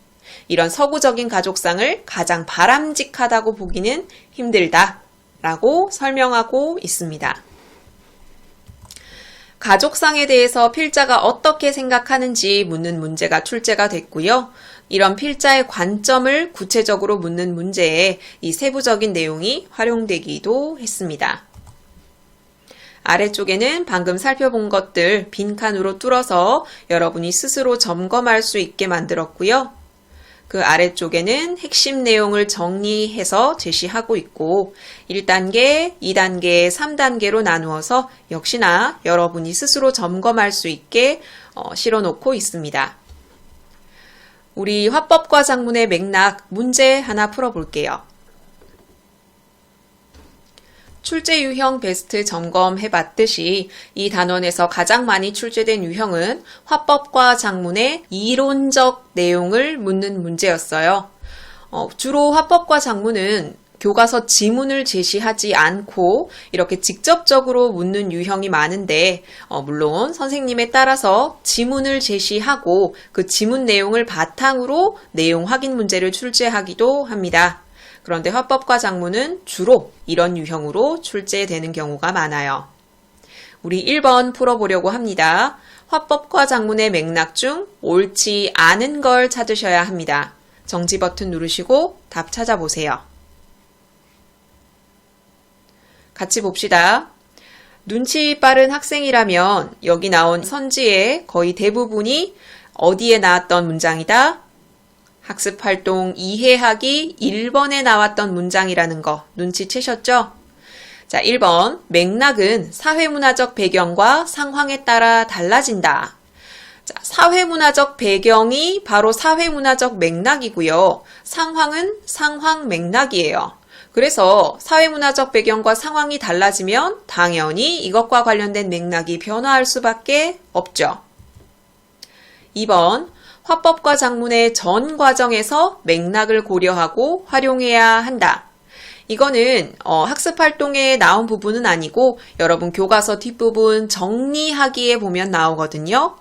이런 서구적인 가족상을 가장 바람직하다고 보기는 힘들다라고 설명하고 있습니다. 가족상에 대해서 필자가 어떻게 생각하는지 묻는 문제가 출제가 됐고요. 이런 필자의 관점을 구체적으로 묻는 문제에 이 세부적인 내용이 활용되기도 했습니다. 아래쪽에는 방금 살펴본 것들 빈칸으로 뚫어서 여러분이 스스로 점검할 수 있게 만들었고요. 그 아래쪽에는 핵심 내용을 정리해서 제시하고 있고 1단계, 2단계, 3단계로 나누어서 역시나 여러분이 스스로 점검할 수 있게 실어놓고 있습니다. 우리 화법과 작문의 맥락 문제 하나 풀어볼게요. 출제 유형 베스트 점검해봤듯이 이 단원에서 가장 많이 출제된 유형은 화법과 작문의 이론적 내용을 묻는 문제였어요. 주로 화법과 작문은 교과서 지문을 제시하지 않고 이렇게 직접적으로 묻는 유형이 많은데 물론 선생님에 따라서 지문을 제시하고 그 지문 내용을 바탕으로 내용 확인 문제를 출제하기도 합니다. 그런데 화법과 작문은 주로 이런 유형으로 출제되는 경우가 많아요. 우리 1번 풀어보려고 합니다. 화법과 작문의 맥락 중 옳지 않은 걸 찾으셔야 합니다. 정지 버튼 누르시고 답 찾아보세요. 같이 봅시다. 눈치 빠른 학생이라면 여기 나온 선지의 거의 대부분이 어디에 나왔던 문장이다? 학습활동 이해하기 1번에 나왔던 문장이라는 거 눈치채셨죠? 자, 1번 맥락은 사회문화적 배경과 상황에 따라 달라진다. 자, 사회문화적 배경이 바로 사회문화적 맥락이고요. 상황은 상황 맥락이에요. 그래서 사회문화적 배경과 상황이 달라지면 당연히 이것과 관련된 맥락이 변화할 수밖에 없죠. 2번 화법과 작문의 전 과정에서 맥락을 고려하고 활용해야 한다. 이거는 학습활동에 나온 부분은 아니고 여러분 교과서 뒷부분 정리하기에 보면 나오거든요.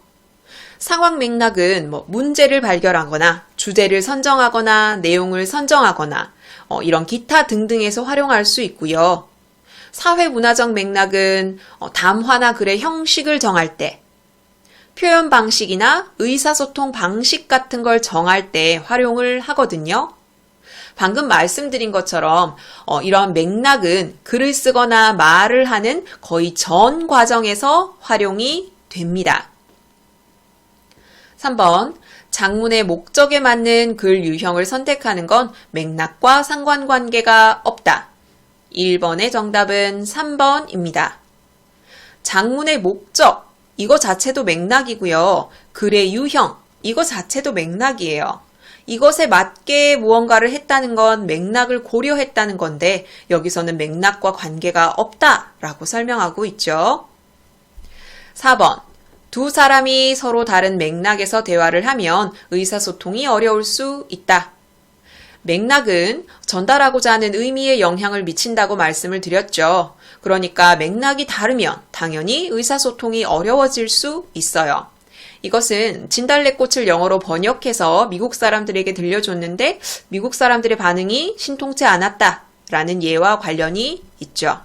상황 맥락은 문제를 발견하거나 주제를 선정하거나 내용을 선정하거나 이런 기타 등등에서 활용할 수 있고요. 사회문화적 맥락은 담화나 글의 형식을 정할 때 표현 방식이나 의사소통 방식 같은 걸 정할 때 활용을 하거든요. 방금 말씀드린 것처럼 이러한 맥락은 글을 쓰거나 말을 하는 거의 전 과정에서 활용이 됩니다. 3번 작문의 목적에 맞는 글 유형을 선택하는 건 맥락과 상관관계가 없다. 1번의 정답은 3번입니다. 작문의 목적 이거 자체도 맥락이고요. 글의 유형, 이거 자체도 맥락이에요. 이것에 맞게 무언가를 했다는 건 맥락을 고려했다는 건데 여기서는 맥락과 관계가 없다라고 설명하고 있죠. 4번, 두 사람이 서로 다른 맥락에서 대화를 하면 의사소통이 어려울 수 있다. 맥락은 전달하고자 하는 의미에 영향을 미친다고 말씀을 드렸죠. 그러니까 맥락이 다르면 당연히 의사소통이 어려워질 수 있어요. 이것은 진달래꽃을 영어로 번역해서 미국 사람들에게 들려줬는데 미국 사람들의 반응이 신통치 않았다라는 예와 관련이 있죠.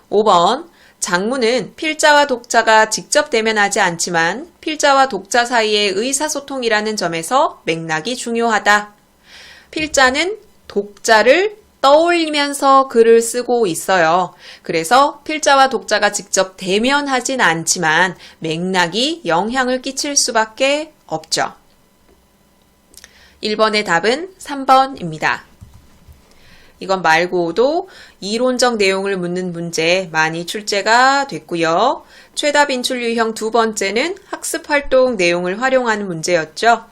5번, 작문은 필자와 독자가 직접 대면하지 않지만 필자와 독자 사이의 의사소통이라는 점에서 맥락이 중요하다. 필자는 독자를 떠올리면서 글을 쓰고 있어요. 그래서 필자와 독자가 직접 대면하진 않지만 맥락이 영향을 끼칠 수밖에 없죠. 1번의 답은 3번입니다. 이건 말고도 이론적 내용을 묻는 문제 많이 출제가 됐고요. 최다 빈출 유형 두 번째는 학습활동 내용을 활용하는 문제였죠.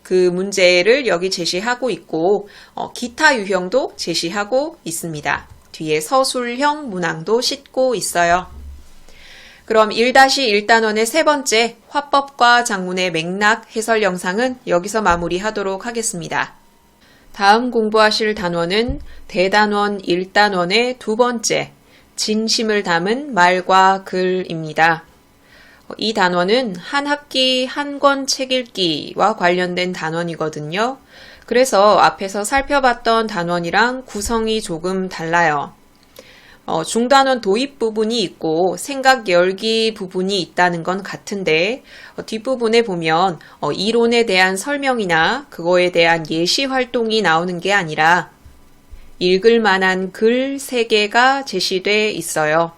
그 문제를 여기 제시하고 있고 기타 유형도 제시하고 있습니다. 뒤에 서술형 문항도 싣고 있어요. 그럼 1-1단원의 세 번째 화법과 작문의 맥락 해설 영상은 여기서 마무리하도록 하겠습니다. 다음 공부하실 단원은 대단원 1단원의 두 번째 진심을 담은 말과 글입니다. 이 단원은 한 학기 한 권 책 읽기와 관련된 단원이거든요. 그래서 앞에서 살펴봤던 단원이랑 구성이 조금 달라요. 중단원 도입 부분이 있고 생각 열기 부분이 있다는 건 같은데 뒷부분에 보면 이론에 대한 설명이나 그거에 대한 예시 활동이 나오는 게 아니라 읽을 만한 글 3개가 제시돼 있어요.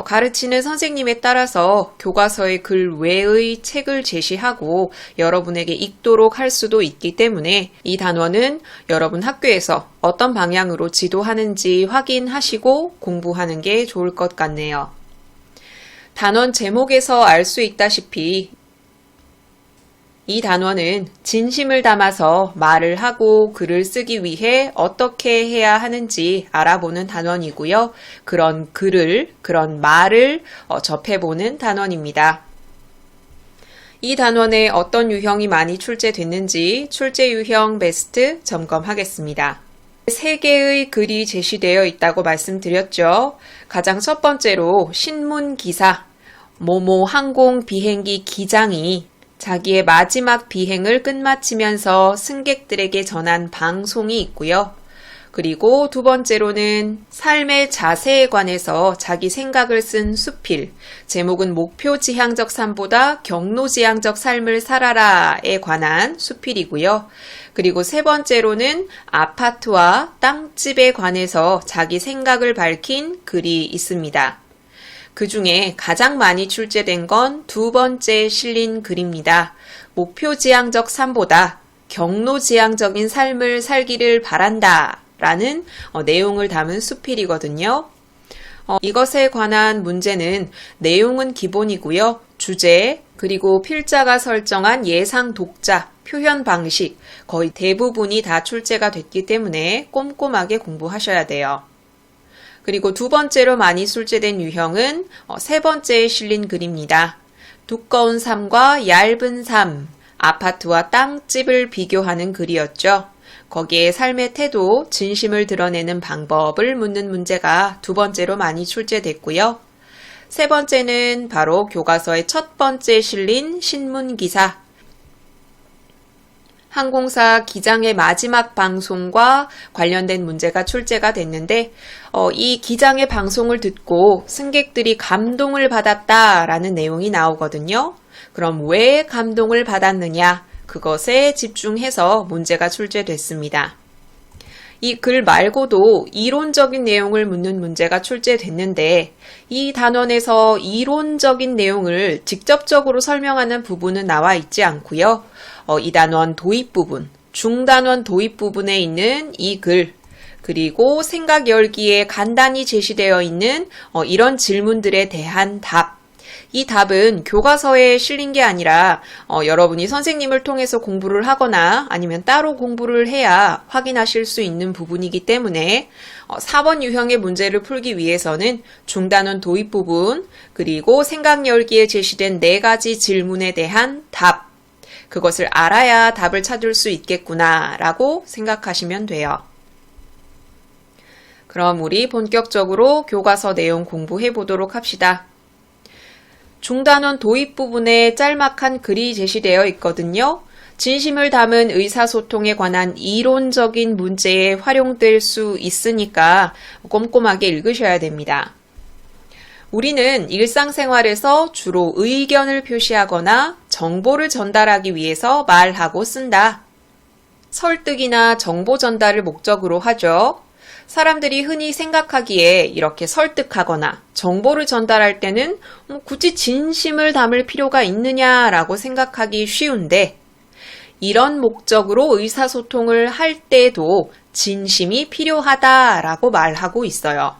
가르치는 선생님에 따라서 교과서의 글 외의 책을 제시하고 여러분에게 읽도록 할 수도 있기 때문에 이 단원은 여러분 학교에서 어떤 방향으로 지도하는지 확인하시고 공부하는 게 좋을 것 같네요. 단원 제목에서 알 수 있다시피 이 단원은 진심을 담아서 말을 하고 글을 쓰기 위해 어떻게 해야 하는지 알아보는 단원이고요. 그런 말을 접해보는 단원입니다. 이 단원에 어떤 유형이 많이 출제됐는지 출제 유형 베스트 점검하겠습니다. 3개의 글이 제시되어 있다고 말씀드렸죠. 가장 첫 번째로 신문 기사, 모모 항공 비행기 기장이 자기의 마지막 비행을 끝마치면서 승객들에게 전한 방송이 있고요. 그리고 두 번째로는 삶의 자세에 관해서 자기 생각을 쓴 수필, 제목은 목표지향적 삶보다 경로지향적 삶을 살아라에 관한 수필이고요. 그리고 세 번째로는 아파트와 땅집에 관해서 자기 생각을 밝힌 글이 있습니다. 그 중에 가장 많이 출제된 건 두 번째 실린 글입니다. 목표지향적 삶보다 경로지향적인 삶을 살기를 바란다 라는 내용을 담은 수필이거든요. 이것에 관한 문제는 내용은 기본이고요. 주제, 그리고 필자가 설정한 예상 독자, 표현 방식 거의 대부분이 다 출제가 됐기 때문에 꼼꼼하게 공부하셔야 돼요. 그리고 두 번째로 많이 출제된 유형은 세 번째에 실린 글입니다. 두꺼운 삶과 얇은 삶, 아파트와 땅집을 비교하는 글이었죠. 거기에 삶의 태도, 진심을 드러내는 방법을 묻는 문제가 두 번째로 많이 출제됐고요. 세 번째는 바로 교과서의 첫 번째 실린 신문기사, 항공사 기장의 마지막 방송과 관련된 문제가 출제가 됐는데 이 기장의 방송을 듣고 승객들이 감동을 받았다라는 내용이 나오거든요. 그럼 왜 감동을 받았느냐? 그것에 집중해서 문제가 출제됐습니다. 이 글 말고도 이론적인 내용을 묻는 문제가 출제됐는데 이 단원에서 이론적인 내용을 직접적으로 설명하는 부분은 나와 있지 않고요. 이 단원 도입 부분, 중단원 도입 부분에 있는 이 글, 그리고 생각 열기에 간단히 제시되어 있는 이런 질문들에 대한 답, 이 답은 교과서에 실린 게 아니라 여러분이 선생님을 통해서 공부를 하거나 아니면 따로 공부를 해야 확인하실 수 있는 부분이기 때문에 4번 유형의 문제를 풀기 위해서는 중단원 도입 부분, 그리고 생각 열기에 제시된 4가지 질문에 대한 답, 그것을 알아야 답을 찾을 수 있겠구나 라고 생각하시면 돼요. 그럼 우리 본격적으로 교과서 내용 공부해 보도록 합시다. 중단원 도입 부분에 짤막한 글이 제시되어 있거든요. 진심을 담은 의사소통에 관한 이론적인 문제에 활용될 수 있으니까 꼼꼼하게 읽으셔야 됩니다. 우리는 일상생활에서 주로 의견을 표시하거나 정보를 전달하기 위해서 말하고 쓴다. 설득이나 정보 전달을 목적으로 하죠. 사람들이 흔히 생각하기에 이렇게 설득하거나 정보를 전달할 때는 굳이 진심을 담을 필요가 있느냐라고 생각하기 쉬운데 이런 목적으로 의사소통을 할 때도 진심이 필요하다라고 말하고 있어요.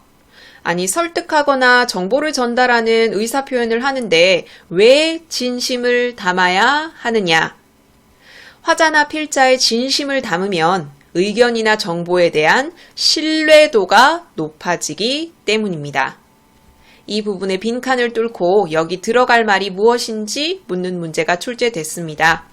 아니, 설득하거나 정보를 전달하는 의사표현을 하는데 왜 진심을 담아야 하느냐? 화자나 필자의 진심을 담으면 의견이나 정보에 대한 신뢰도가 높아지기 때문입니다. 이 부분의 빈칸을 뚫고 여기 들어갈 말이 무엇인지 묻는 문제가 출제됐습니다.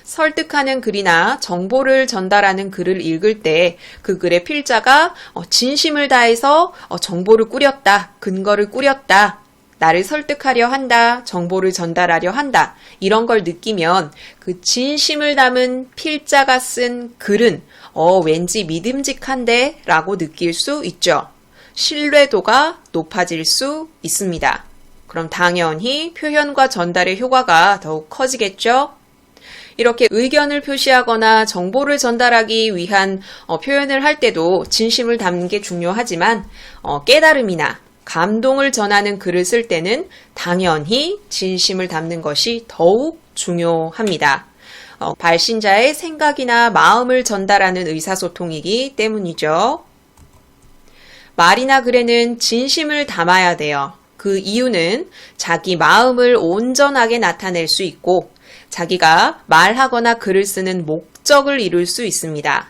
설득하는 글이나 정보를 전달하는 글을 읽을 때 그 글의 필자가 진심을 다해서 정보를 꾸렸다, 근거를 꾸렸다, 나를 설득하려 한다, 정보를 전달하려 한다, 이런 걸 느끼면 그 진심을 담은 필자가 쓴 글은 왠지 믿음직한데 라고 느낄 수 있죠. 신뢰도가 높아질 수 있습니다. 그럼 당연히 표현과 전달의 효과가 더욱 커지겠죠? 이렇게 의견을 표시하거나 정보를 전달하기 위한 표현을 할 때도 진심을 담는 게 중요하지만 깨달음이나 감동을 전하는 글을 쓸 때는 당연히 진심을 담는 것이 더욱 중요합니다. 발신자의 생각이나 마음을 전달하는 의사소통이기 때문이죠. 말이나 글에는 진심을 담아야 돼요. 그 이유는 자기 마음을 온전하게 나타낼 수 있고 자기가 말하거나 글을 쓰는 목적을 이룰 수 있습니다.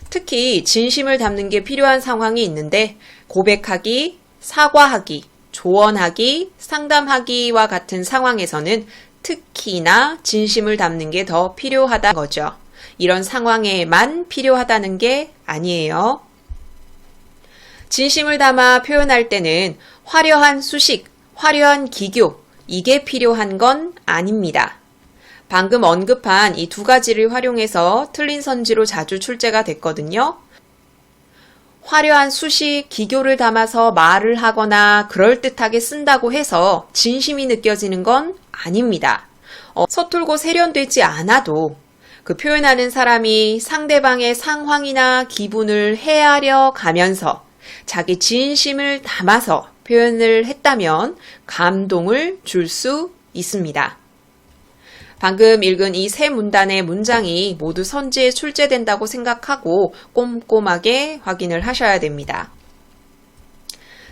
특히 진심을 담는 게 필요한 상황이 있는데 고백하기, 사과하기, 조언하기, 상담하기와 같은 상황에서는 특히나 진심을 담는 게 더 필요하다는 거죠. 이런 상황에만 필요하다는 게 아니에요. 진심을 담아 표현할 때는 화려한 수식, 화려한 기교, 이게 필요한 건 아닙니다. 방금 언급한 이 두 가지를 활용해서 틀린 선지로 자주 출제가 됐거든요. 화려한 수식, 기교를 담아서 말을 하거나 그럴듯하게 쓴다고 해서 진심이 느껴지는 건 아닙니다. 서툴고 세련되지 않아도 그 표현하는 사람이 상대방의 상황이나 기분을 헤아려 가면서 자기 진심을 담아서 표현을 했다면 감동을 줄 수 있습니다. 방금 읽은 이 세 문단의 문장이 모두 선지에 출제된다고 생각하고 꼼꼼하게 확인을 하셔야 됩니다.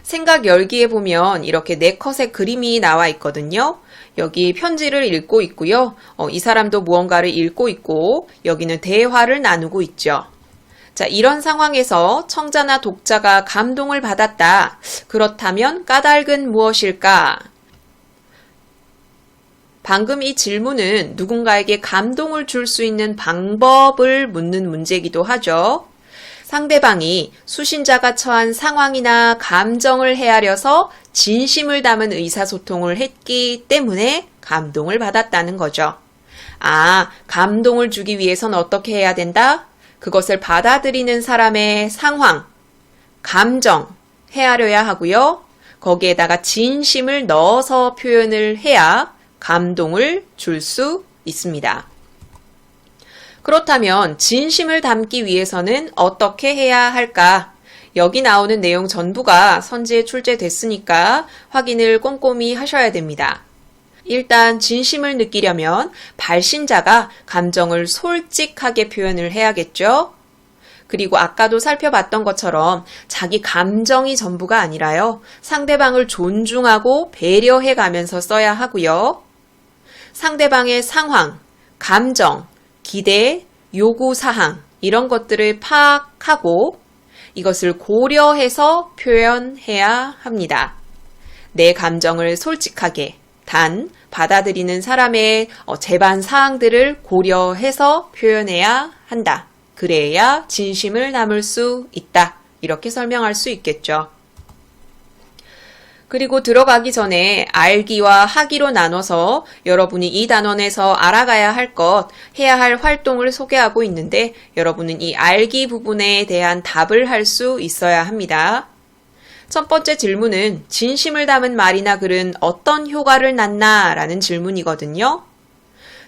생각 열기에 보면 이렇게 4컷의 그림이 나와 있거든요. 여기 편지를 읽고 있고요. 이 사람도 무언가를 읽고 있고 여기는 대화를 나누고 있죠. 자, 이런 상황에서 청자나 독자가 감동을 받았다. 그렇다면 까닭은 무엇일까? 방금 이 질문은 누군가에게 감동을 줄 수 있는 방법을 묻는 문제이기도 하죠. 상대방이 수신자가 처한 상황이나 감정을 헤아려서 진심을 담은 의사소통을 했기 때문에 감동을 받았다는 거죠. 아, 감동을 주기 위해서는 어떻게 해야 된다? 그것을 받아들이는 사람의 상황, 감정 헤아려야 하고요. 거기에다가 진심을 넣어서 표현을 해야 감동을 줄 수 있습니다. 그렇다면 진심을 담기 위해서는 어떻게 해야 할까? 여기 나오는 내용 전부가 선지에 출제됐으니까 확인을 꼼꼼히 하셔야 됩니다. 일단 진심을 느끼려면 발신자가 감정을 솔직하게 표현을 해야겠죠? 그리고 아까도 살펴봤던 것처럼 자기 감정이 전부가 아니라요. 상대방을 존중하고 배려해 가면서 써야 하고요. 상대방의 상황, 감정, 기대, 요구사항 이런 것들을 파악하고 이것을 고려해서 표현해야 합니다. 내 감정을 솔직하게 단 받아들이는 사람의 제반 사항들을 고려해서 표현해야 한다. 그래야 진심을 담을 수 있다. 이렇게 설명할 수 있겠죠. 그리고 들어가기 전에 알기와 하기로 나눠서 여러분이 이 단원에서 알아가야 할 것, 해야 할 활동을 소개하고 있는데 여러분은 이 알기 부분에 대한 답을 할 수 있어야 합니다. 첫 번째 질문은 진심을 담은 말이나 글은 어떤 효과를 낳나? 라는 질문이거든요.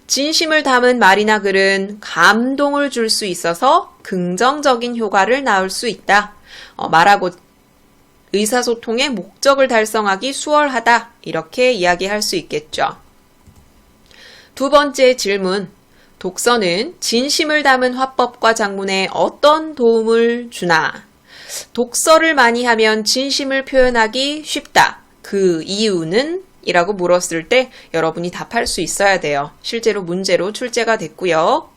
진심을 담은 말이나 글은 감동을 줄 수 있어서 긍정적인 효과를 낳을 수 있다. 말하고 의사소통의 목적을 달성하기 수월하다. 이렇게 이야기할 수 있겠죠. 두 번째 질문. 독서는 진심을 담은 화법과 작문에 어떤 도움을 주나? 독서를 많이 하면 진심을 표현하기 쉽다. 그 이유는? 이라고 물었을 때 여러분이 답할 수 있어야 돼요. 실제로 문제로 출제가 됐고요.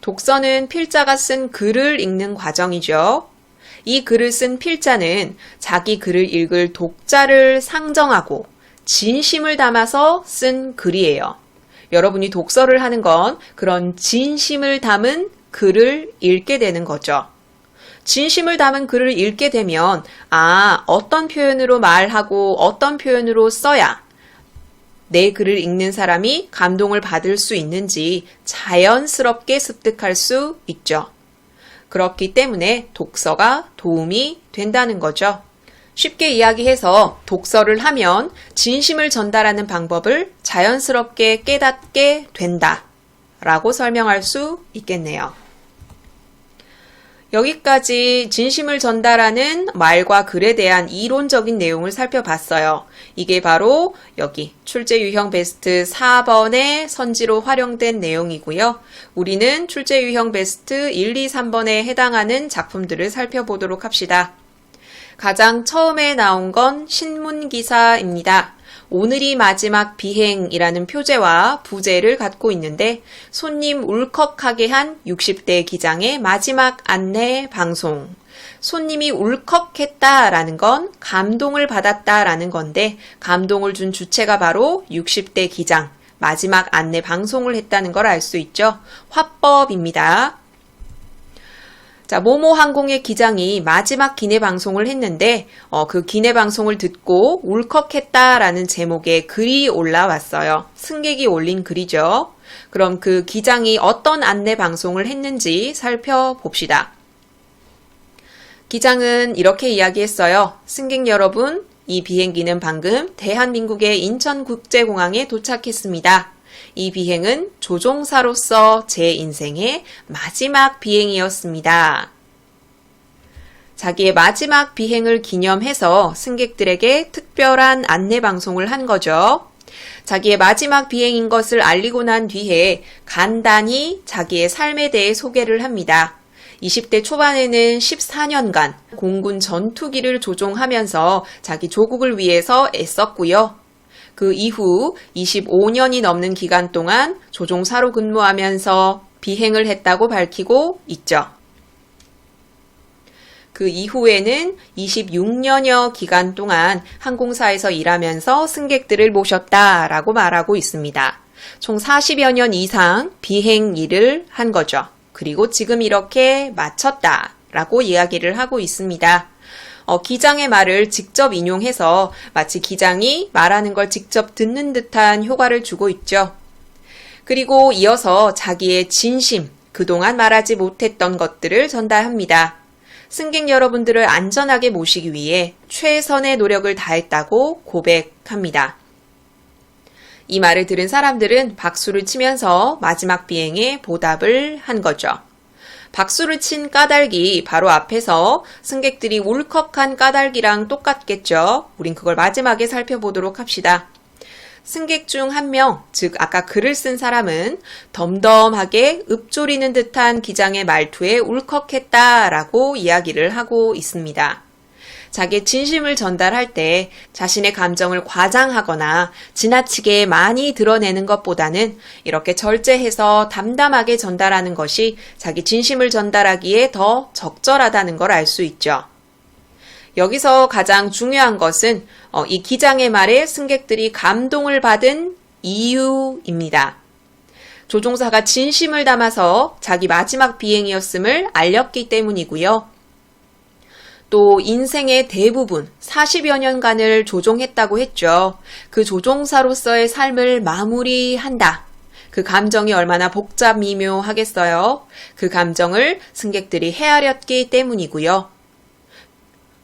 독서는 필자가 쓴 글을 읽는 과정이죠. 이 글을 쓴 필자는 자기 글을 읽을 독자를 상정하고 진심을 담아서 쓴 글이에요. 여러분이 독서를 하는 건 그런 진심을 담은 글을 읽게 되는 거죠. 진심을 담은 글을 읽게 되면 어떤 표현으로 말하고 어떤 표현으로 써야 내 글을 읽는 사람이 감동을 받을 수 있는지 자연스럽게 습득할 수 있죠. 그렇기 때문에 독서가 도움이 된다는 거죠. 쉽게 이야기해서 독서를 하면 진심을 전달하는 방법을 자연스럽게 깨닫게 된다 라고 설명할 수 있겠네요. 여기까지 진심을 전달하는 말과 글에 대한 이론적인 내용을 살펴봤어요. 이게 바로 여기 출제 유형 베스트 4번의 선지로 활용된 내용이고요. 우리는 출제 유형 베스트 1, 2, 3번에 해당하는 작품들을 살펴보도록 합시다. 가장 처음에 나온 건 신문기사입니다. 오늘이 마지막 비행이라는 표제와 부제를 갖고 있는데 손님 울컥하게 한 60대 기장의 마지막 안내 방송. 손님이 울컥했다라는 건 감동을 받았다라는 건데 감동을 준 주체가 바로 60대 기장, 마지막 안내 방송을 했다는 걸 알 수 있죠. 화법입니다. 자, 모모 항공의 기장이 마지막 기내 방송을 했는데 그 기내 방송을 듣고 울컥했다라는 제목의 글이 올라왔어요. 승객이 올린 글이죠. 그럼 그 기장이 어떤 안내 방송을 했는지 살펴봅시다. 기장은 이렇게 이야기했어요. 승객 여러분, 이 비행기는 방금 대한민국의 인천국제공항에 도착했습니다. 이 비행은 조종사로서 제 인생의 마지막 비행이었습니다. 자기의 마지막 비행을 기념해서 승객들에게 특별한 안내 방송을 한 거죠. 자기의 마지막 비행인 것을 알리고 난 뒤에 간단히 자기의 삶에 대해 소개를 합니다. 20대 초반에는 14년간 공군 전투기를 조종하면서 자기 조국을 위해서 애썼고요. 그 이후 25년이 넘는 기간 동안 조종사로 근무하면서 비행을 했다고 밝히고 있죠. 그 이후에는 26년여 기간 동안 항공사에서 일하면서 승객들을 모셨다라고 말하고 있습니다. 총 40여 년 이상 비행 일을 한 거죠. 그리고 지금 이렇게 마쳤다라고 이야기를 하고 있습니다. 기장의 말을 직접 인용해서 마치 기장이 말하는 걸 직접 듣는 듯한 효과를 주고 있죠. 그리고 이어서 자기의 진심, 그동안 말하지 못했던 것들을 전달합니다. 승객 여러분들을 안전하게 모시기 위해 최선의 노력을 다했다고 고백합니다. 이 말을 들은 사람들은 박수를 치면서 마지막 비행에 보답을 한 거죠. 박수를 친 까닭이 바로 앞에서 승객들이 울컥한 까닭이랑 똑같겠죠. 우린 그걸 마지막에 살펴보도록 합시다. 승객 중 한 명, 즉 아까 글을 쓴 사람은 덤덤하게 읊조리는 듯한 기장의 말투에 울컥했다라고 이야기를 하고 있습니다. 자기의 진심을 전달할 때 자신의 감정을 과장하거나 지나치게 많이 드러내는 것보다는 이렇게 절제해서 담담하게 전달하는 것이 자기 진심을 전달하기에 더 적절하다는 걸 알 수 있죠. 여기서 가장 중요한 것은 이 기장의 말에 승객들이 감동을 받은 이유입니다. 조종사가 진심을 담아서 자기 마지막 비행이었음을 알렸기 때문이고요. 또 인생의 대부분 40여 년간을 조종했다고 했죠. 그 조종사로서의 삶을 마무리한다. 그 감정이 얼마나 복잡 미묘하겠어요. 그 감정을 승객들이 헤아렸기 때문이고요.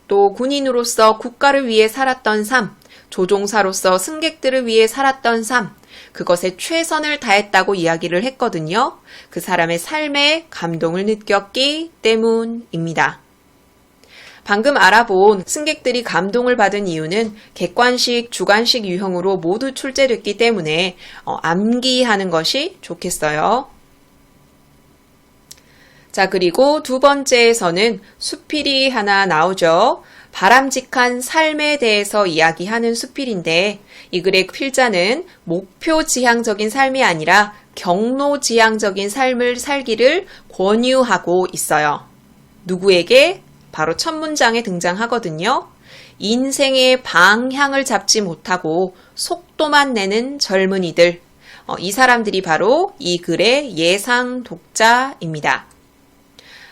또 군인으로서 국가를 위해 살았던 삶, 조종사로서 승객들을 위해 살았던 삶, 그것에 최선을 다했다고 이야기를 했거든요. 그 사람의 삶에 감동을 느꼈기 때문입니다. 방금 알아본 승객들이 감동을 받은 이유는 객관식, 주관식 유형으로 모두 출제됐기 때문에 암기하는 것이 좋겠어요. 자, 그리고 두 번째에서는 수필이 하나 나오죠. 바람직한 삶에 대해서 이야기하는 수필인데 이 글의 필자는 목표지향적인 삶이 아니라 경로지향적인 삶을 살기를 권유하고 있어요. 누구에게? 바로 첫 문장에 등장하거든요. 인생의 방향을 잡지 못하고 속도만 내는 젊은이들. 이 사람들이 바로 이 글의 예상 독자입니다.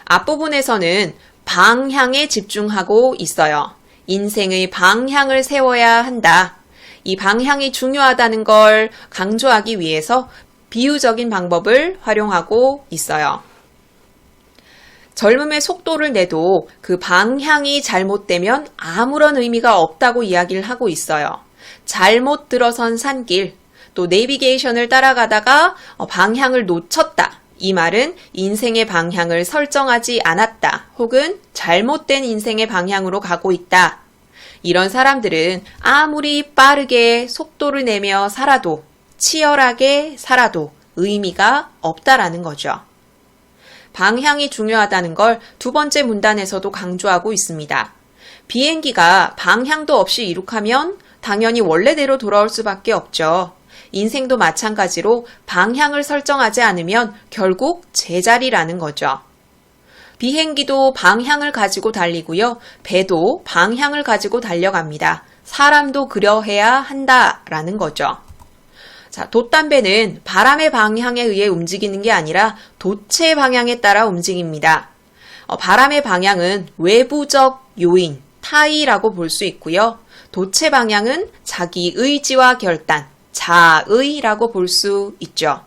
앞부분에서는 방향에 집중하고 있어요. 인생의 방향을 세워야 한다. 이 방향이 중요하다는 걸 강조하기 위해서 비유적인 방법을 활용하고 있어요. 젊음의 속도를 내도 그 방향이 잘못되면 아무런 의미가 없다고 이야기를 하고 있어요. 잘못 들어선 산길, 또 내비게이션을 따라가다가 방향을 놓쳤다. 이 말은 인생의 방향을 설정하지 않았다 혹은 잘못된 인생의 방향으로 가고 있다. 이런 사람들은 아무리 빠르게 속도를 내며 살아도 치열하게 살아도 의미가 없다라는 거죠. 방향이 중요하다는 걸 두 번째 문단에서도 강조하고 있습니다. 비행기가 방향도 없이 이륙하면 당연히 원래대로 돌아올 수밖에 없죠. 인생도 마찬가지로 방향을 설정하지 않으면 결국 제자리라는 거죠. 비행기도 방향을 가지고 달리고요. 배도 방향을 가지고 달려갑니다. 사람도 그러해야 한다라는 거죠. 자, 돛담배는 바람의 방향에 의해 움직이는 게 아니라 돛의 방향에 따라 움직입니다. 바람의 방향은 외부적 요인, 타의라고 볼 수 있고요. 돛의 방향은 자기 의지와 결단, 자의라고 볼 수 있죠.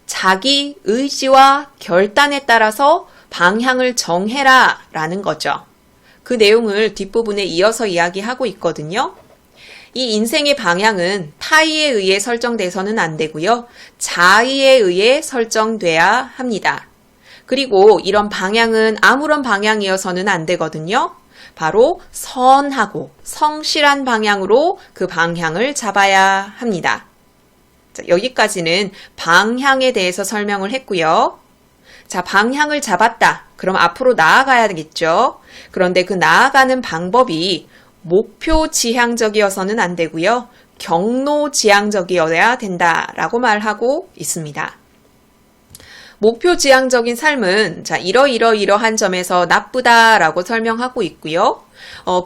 자기 의지와 결단에 따라서 방향을 정해라 라는 거죠. 그 내용을 뒷부분에 이어서 이야기하고 있거든요. 이 인생의 방향은 타의에 의해 설정돼서는 안 되고요. 자의에 의해 설정돼야 합니다. 그리고 이런 방향은 아무런 방향이어서는 안 되거든요. 바로 선하고 성실한 방향으로 그 방향을 잡아야 합니다. 자, 여기까지는 방향에 대해서 설명을 했고요. 자, 방향을 잡았다. 그럼 앞으로 나아가야겠죠. 그런데 그 나아가는 방법이 목표 지향적이어서는 안 되고요. 경로 지향적이어야 된다라고 말하고 있습니다. 목표 지향적인 삶은 자, 이러이러이러한 점에서 나쁘다라고 설명하고 있고요.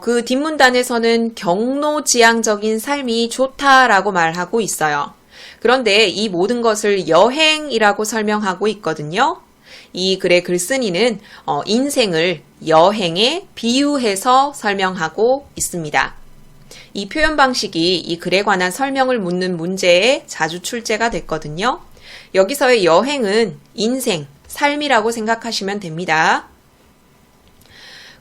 그 뒷문단에서는 경로 지향적인 삶이 좋다라고 말하고 있어요. 그런데 이 모든 것을 여행이라고 설명하고 있거든요. 이 글의 글쓴이는 인생을 여행에 비유해서 설명하고 있습니다. 이 표현 방식이 이 글에 관한 설명을 묻는 문제에 자주 출제가 됐거든요. 여기서의 여행은 인생, 삶이라고 생각하시면 됩니다.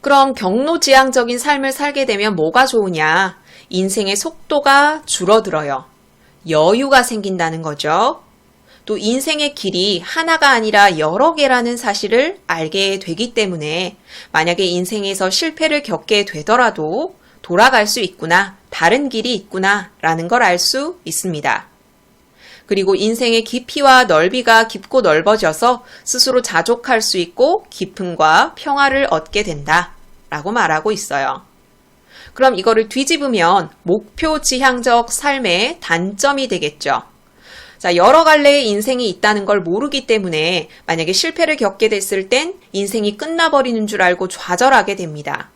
그럼 경로지향적인 삶을 살게 되면 뭐가 좋으냐? 인생의 속도가 줄어들어요. 여유가 생긴다는 거죠. 또 인생의 길이 하나가 아니라 여러 개라는 사실을 알게 되기 때문에 만약에 인생에서 실패를 겪게 되더라도 돌아갈 수 있구나, 다른 길이 있구나 라는 걸 알 수 있습니다. 그리고 인생의 깊이와 넓이가 깊고 넓어져서 스스로 자족할 수 있고 기쁨과 평화를 얻게 된다 라고 말하고 있어요. 그럼 이거를 뒤집으면 목표 지향적 삶의 단점이 되겠죠. 자, 여러 갈래의 인생이 있다는 걸 모르기 때문에 만약에 실패를 겪게 됐을 땐 인생이 끝나버리는 줄 알고 좌절하게 됩니다.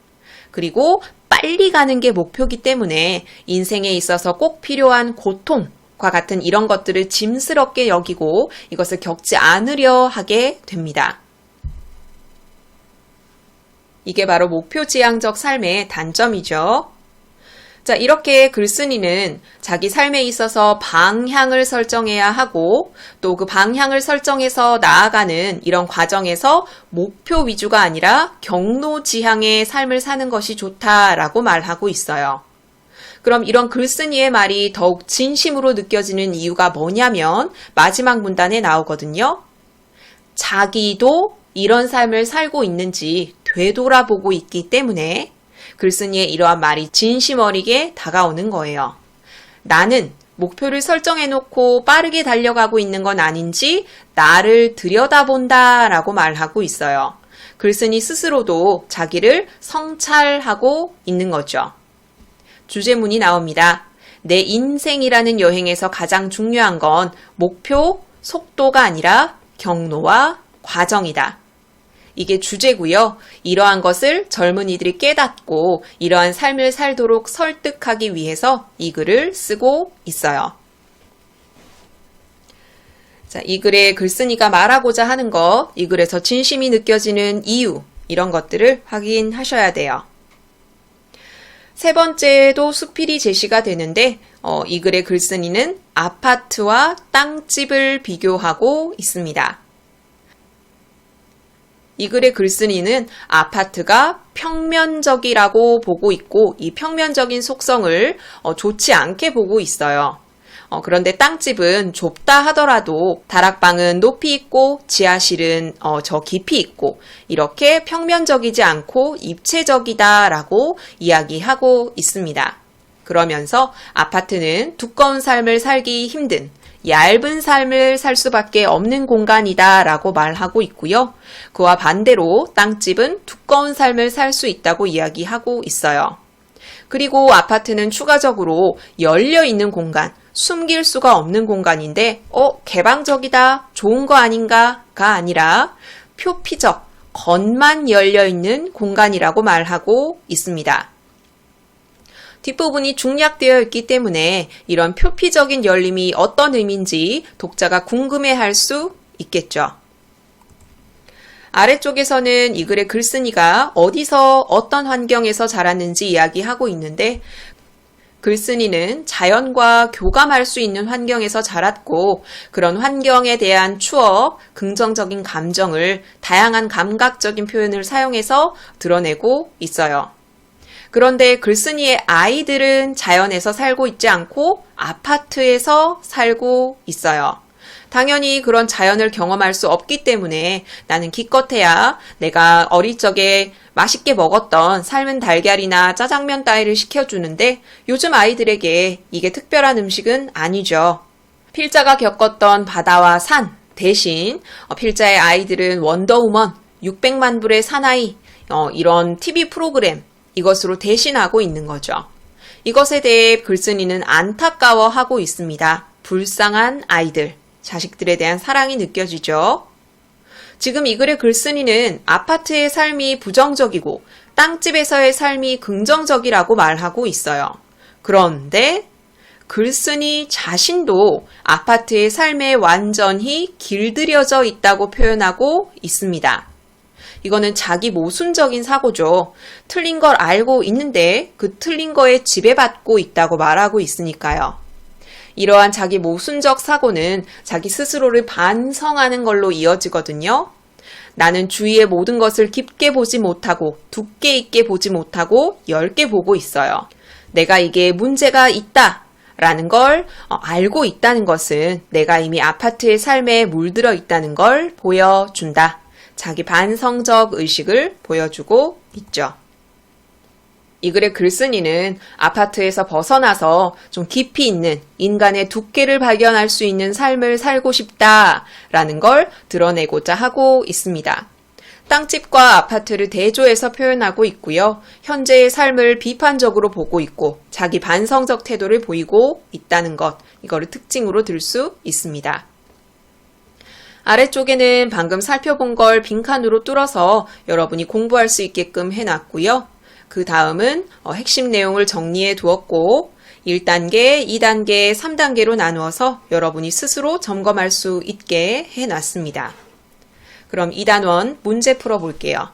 그리고 빨리 가는 게 목표이기 때문에 인생에 있어서 꼭 필요한 고통과 같은 이런 것들을 짐스럽게 여기고 이것을 겪지 않으려 하게 됩니다. 이게 바로 목표 지향적 삶의 단점이죠. 자, 이렇게 글쓴이는 자기 삶에 있어서 방향을 설정해야 하고 또 그 방향을 설정해서 나아가는 이런 과정에서 목표 위주가 아니라 경로 지향의 삶을 사는 것이 좋다라고 말하고 있어요. 그럼 이런 글쓴이의 말이 더욱 진심으로 느껴지는 이유가 뭐냐면 마지막 문단에 나오거든요. 자기도 이런 삶을 살고 있는지 되돌아보고 있기 때문에 글쓴이의 이러한 말이 진심 어리게 다가오는 거예요. 나는 목표를 설정해놓고 빠르게 달려가고 있는 건 아닌지 나를 들여다본다 라고 말하고 있어요. 글쓴이 스스로도 자기를 성찰하고 있는 거죠. 주제문이 나옵니다. 내 인생이라는 여행에서 가장 중요한 건 목표, 속도가 아니라 경로와 과정이다. 이게 주제고요. 이러한 것을 젊은이들이 깨닫고 이러한 삶을 살도록 설득하기 위해서 이 글을 쓰고 있어요. 자, 이 글에 글쓴이가 말하고자 하는 것, 이 글에서 진심이 느껴지는 이유, 이런 것들을 확인하셔야 돼요. 세 번째도 수필이 제시가 되는데 이 글의 글쓴이는 아파트와 땅집을 비교하고 있습니다. 이 글의 글쓴이는 아파트가 평면적이라고 보고 있고 이 평면적인 속성을 좋지 않게 보고 있어요. 그런데 땅집은 좁다 하더라도 다락방은 높이 있고 지하실은 저 깊이 있고 이렇게 평면적이지 않고 입체적이다라고 이야기하고 있습니다. 그러면서 아파트는 두꺼운 삶을 살기 힘든 얇은 삶을 살 수밖에 없는 공간이다라고 말하고 있고요. 그와 반대로 땅집은 두꺼운 삶을 살 수 있다고 이야기하고 있어요. 그리고 아파트는 추가적으로 열려있는 공간, 숨길 수가 없는 공간인데 개방적이다, 좋은 거 아닌가가 아니라 표피적, 겉만 열려있는 공간이라고 말하고 있습니다. 뒷부분이 중략되어 있기 때문에 이런 표피적인 열림이 어떤 의미인지 독자가 궁금해할 수 있겠죠. 아래쪽에서는 이 글의 글쓴이가 어디서 어떤 환경에서 자랐는지 이야기하고 있는데 글쓴이는 자연과 교감할 수 있는 환경에서 자랐고 그런 환경에 대한 추억, 긍정적인 감정을 다양한 감각적인 표현을 사용해서 드러내고 있어요. 그런데 글쓴이의 아이들은 자연에서 살고 있지 않고 아파트에서 살고 있어요. 당연히 그런 자연을 경험할 수 없기 때문에 나는 기껏해야 내가 어릴 적에 맛있게 먹었던 삶은 달걀이나 짜장면 따위를 시켜주는데 요즘 아이들에게 이게 특별한 음식은 아니죠. 필자가 겪었던 바다와 산 대신 필자의 아이들은 원더우먼, 600만 불의 사나이 이런 TV 프로그램 이것으로 대신하고 있는 거죠. 이것에 대해 글쓴이는 안타까워하고 있습니다. 불쌍한 아이들, 자식들에 대한 사랑이 느껴지죠. 지금 이 글의 글쓴이는 아파트의 삶이 부정적이고 땅집에서의 삶이 긍정적이라고 말하고 있어요. 그런데 글쓴이 자신도 아파트의 삶에 완전히 길들여져 있다고 표현하고 있습니다. 이거는 자기 모순적인 사고죠. 틀린 걸 알고 있는데 그 틀린 거에 지배받고 있다고 말하고 있으니까요. 이러한 자기 모순적 사고는 자기 스스로를 반성하는 걸로 이어지거든요. 나는 주위의 모든 것을 깊게 보지 못하고 두께 있게 보지 못하고 엷게 보고 있어요. 내가 이게 문제가 있다 라는 걸 알고 있다는 것은 내가 이미 아파트의 삶에 물들어 있다는 걸 보여준다. 자기 반성적 의식을 보여주고 있죠. 이 글의 글쓴이는 아파트에서 벗어나서 좀 깊이 있는 인간의 두께를 발견할 수 있는 삶을 살고 싶다라는 걸 드러내고자 하고 있습니다. 땅집과 아파트를 대조해서 표현하고 있고요. 현재의 삶을 비판적으로 보고 있고 자기 반성적 태도를 보이고 있다는 것, 이거를 특징으로 들 수 있습니다. 아래쪽에는 방금 살펴본 걸 빈칸으로 뚫어서 여러분이 공부할 수 있게끔 해놨고요. 그 다음은 핵심 내용을 정리해 두었고 1단계, 2단계, 3단계로 나누어서 여러분이 스스로 점검할 수 있게 해놨습니다. 그럼 2단원 문제 풀어볼게요.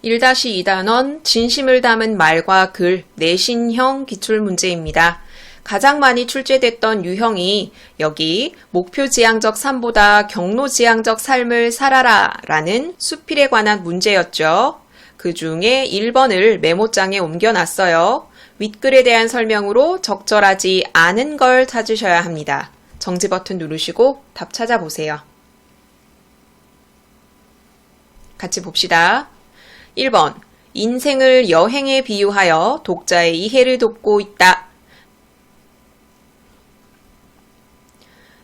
1-2단원 진심을 담은 말과 글 내신형 기출문제입니다. 가장 많이 출제됐던 유형이 여기 목표지향적 삶보다 경로지향적 삶을 살아라 라는 수필에 관한 문제였죠. 그 중에 1번을 메모장에 옮겨놨어요. 윗글에 대한 설명으로 적절하지 않은 걸 찾으셔야 합니다. 정지 버튼 누르시고 답 찾아보세요. 같이 봅시다. 1번, 인생을 여행에 비유하여 독자의 이해를 돕고 있다.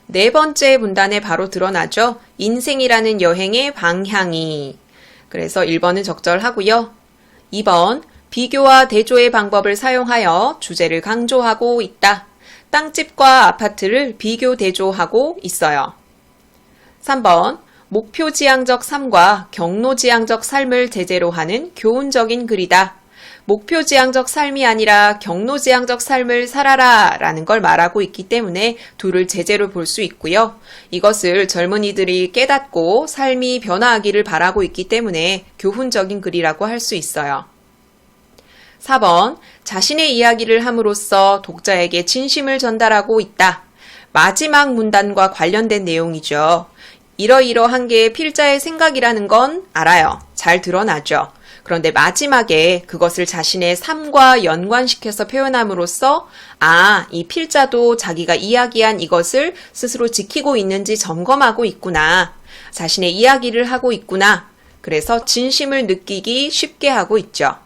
네 번째 문단에 바로 드러나죠. 인생이라는 여행의 방향이. 그래서 1번은 적절하고요. 2번, 비교와 대조의 방법을 사용하여 주제를 강조하고 있다. 땅집과 아파트를 비교 대조하고 있어요. 3번, 목표지향적 삶과 경로지향적 삶을 제재로 하는 교훈적인 글이다. 목표지향적 삶이 아니라 경로지향적 삶을 살아라 라는 걸 말하고 있기 때문에 둘을 제재로 볼 수 있고요. 이것을 젊은이들이 깨닫고 삶이 변화하기를 바라고 있기 때문에 교훈적인 글이라고 할 수 있어요. 4번, 자신의 이야기를 함으로써 독자에게 진심을 전달하고 있다. 마지막 문단과 관련된 내용이죠. 이러이러한 게 필자의 생각이라는 건 알아요. 잘 드러나죠. 그런데 마지막에 그것을 자신의 삶과 연관시켜서 표현함으로써 이 필자도 자기가 이야기한 이것을 스스로 지키고 있는지 점검하고 있구나. 자신의 이야기를 하고 있구나. 그래서 진심을 느끼기 쉽게 하고 있죠.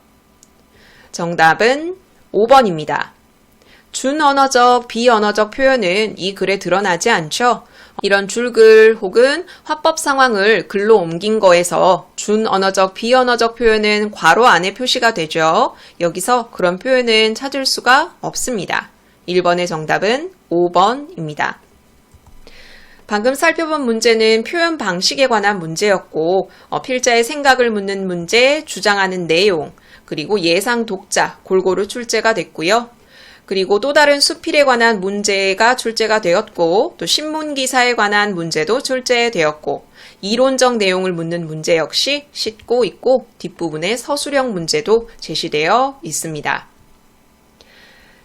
정답은 5번입니다. 준언어적, 비언어적 표현은 이 글에 드러나지 않죠. 이런 줄글 혹은 화법 상황을 글로 옮긴 거에서 준언어적, 비언어적 표현은 괄호 안에 표시가 되죠. 여기서 그런 표현은 찾을 수가 없습니다. 1번의 정답은 5번입니다. 방금 살펴본 문제는 표현 방식에 관한 문제였고 필자의 생각을 묻는 문제, 주장하는 내용, 그리고 예상 독자 골고루 출제가 됐고요. 그리고 또 다른 수필에 관한 문제가 출제가 되었고 또 신문기사에 관한 문제도 출제되었고 이론적 내용을 묻는 문제 역시 싣고 있고 뒷부분에 서술형 문제도 제시되어 있습니다.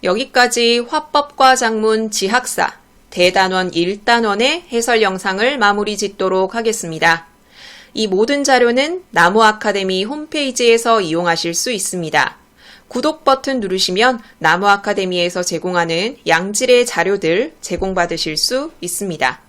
여기까지 화법과 작문 지학사 대단원 1단원의 해설 영상을 마무리 짓도록 하겠습니다. 이 모든 자료는 나무아카데미 홈페이지에서 이용하실 수 있습니다. 구독 버튼 누르시면 나무아카데미에서 제공하는 양질의 자료들 제공받으실 수 있습니다.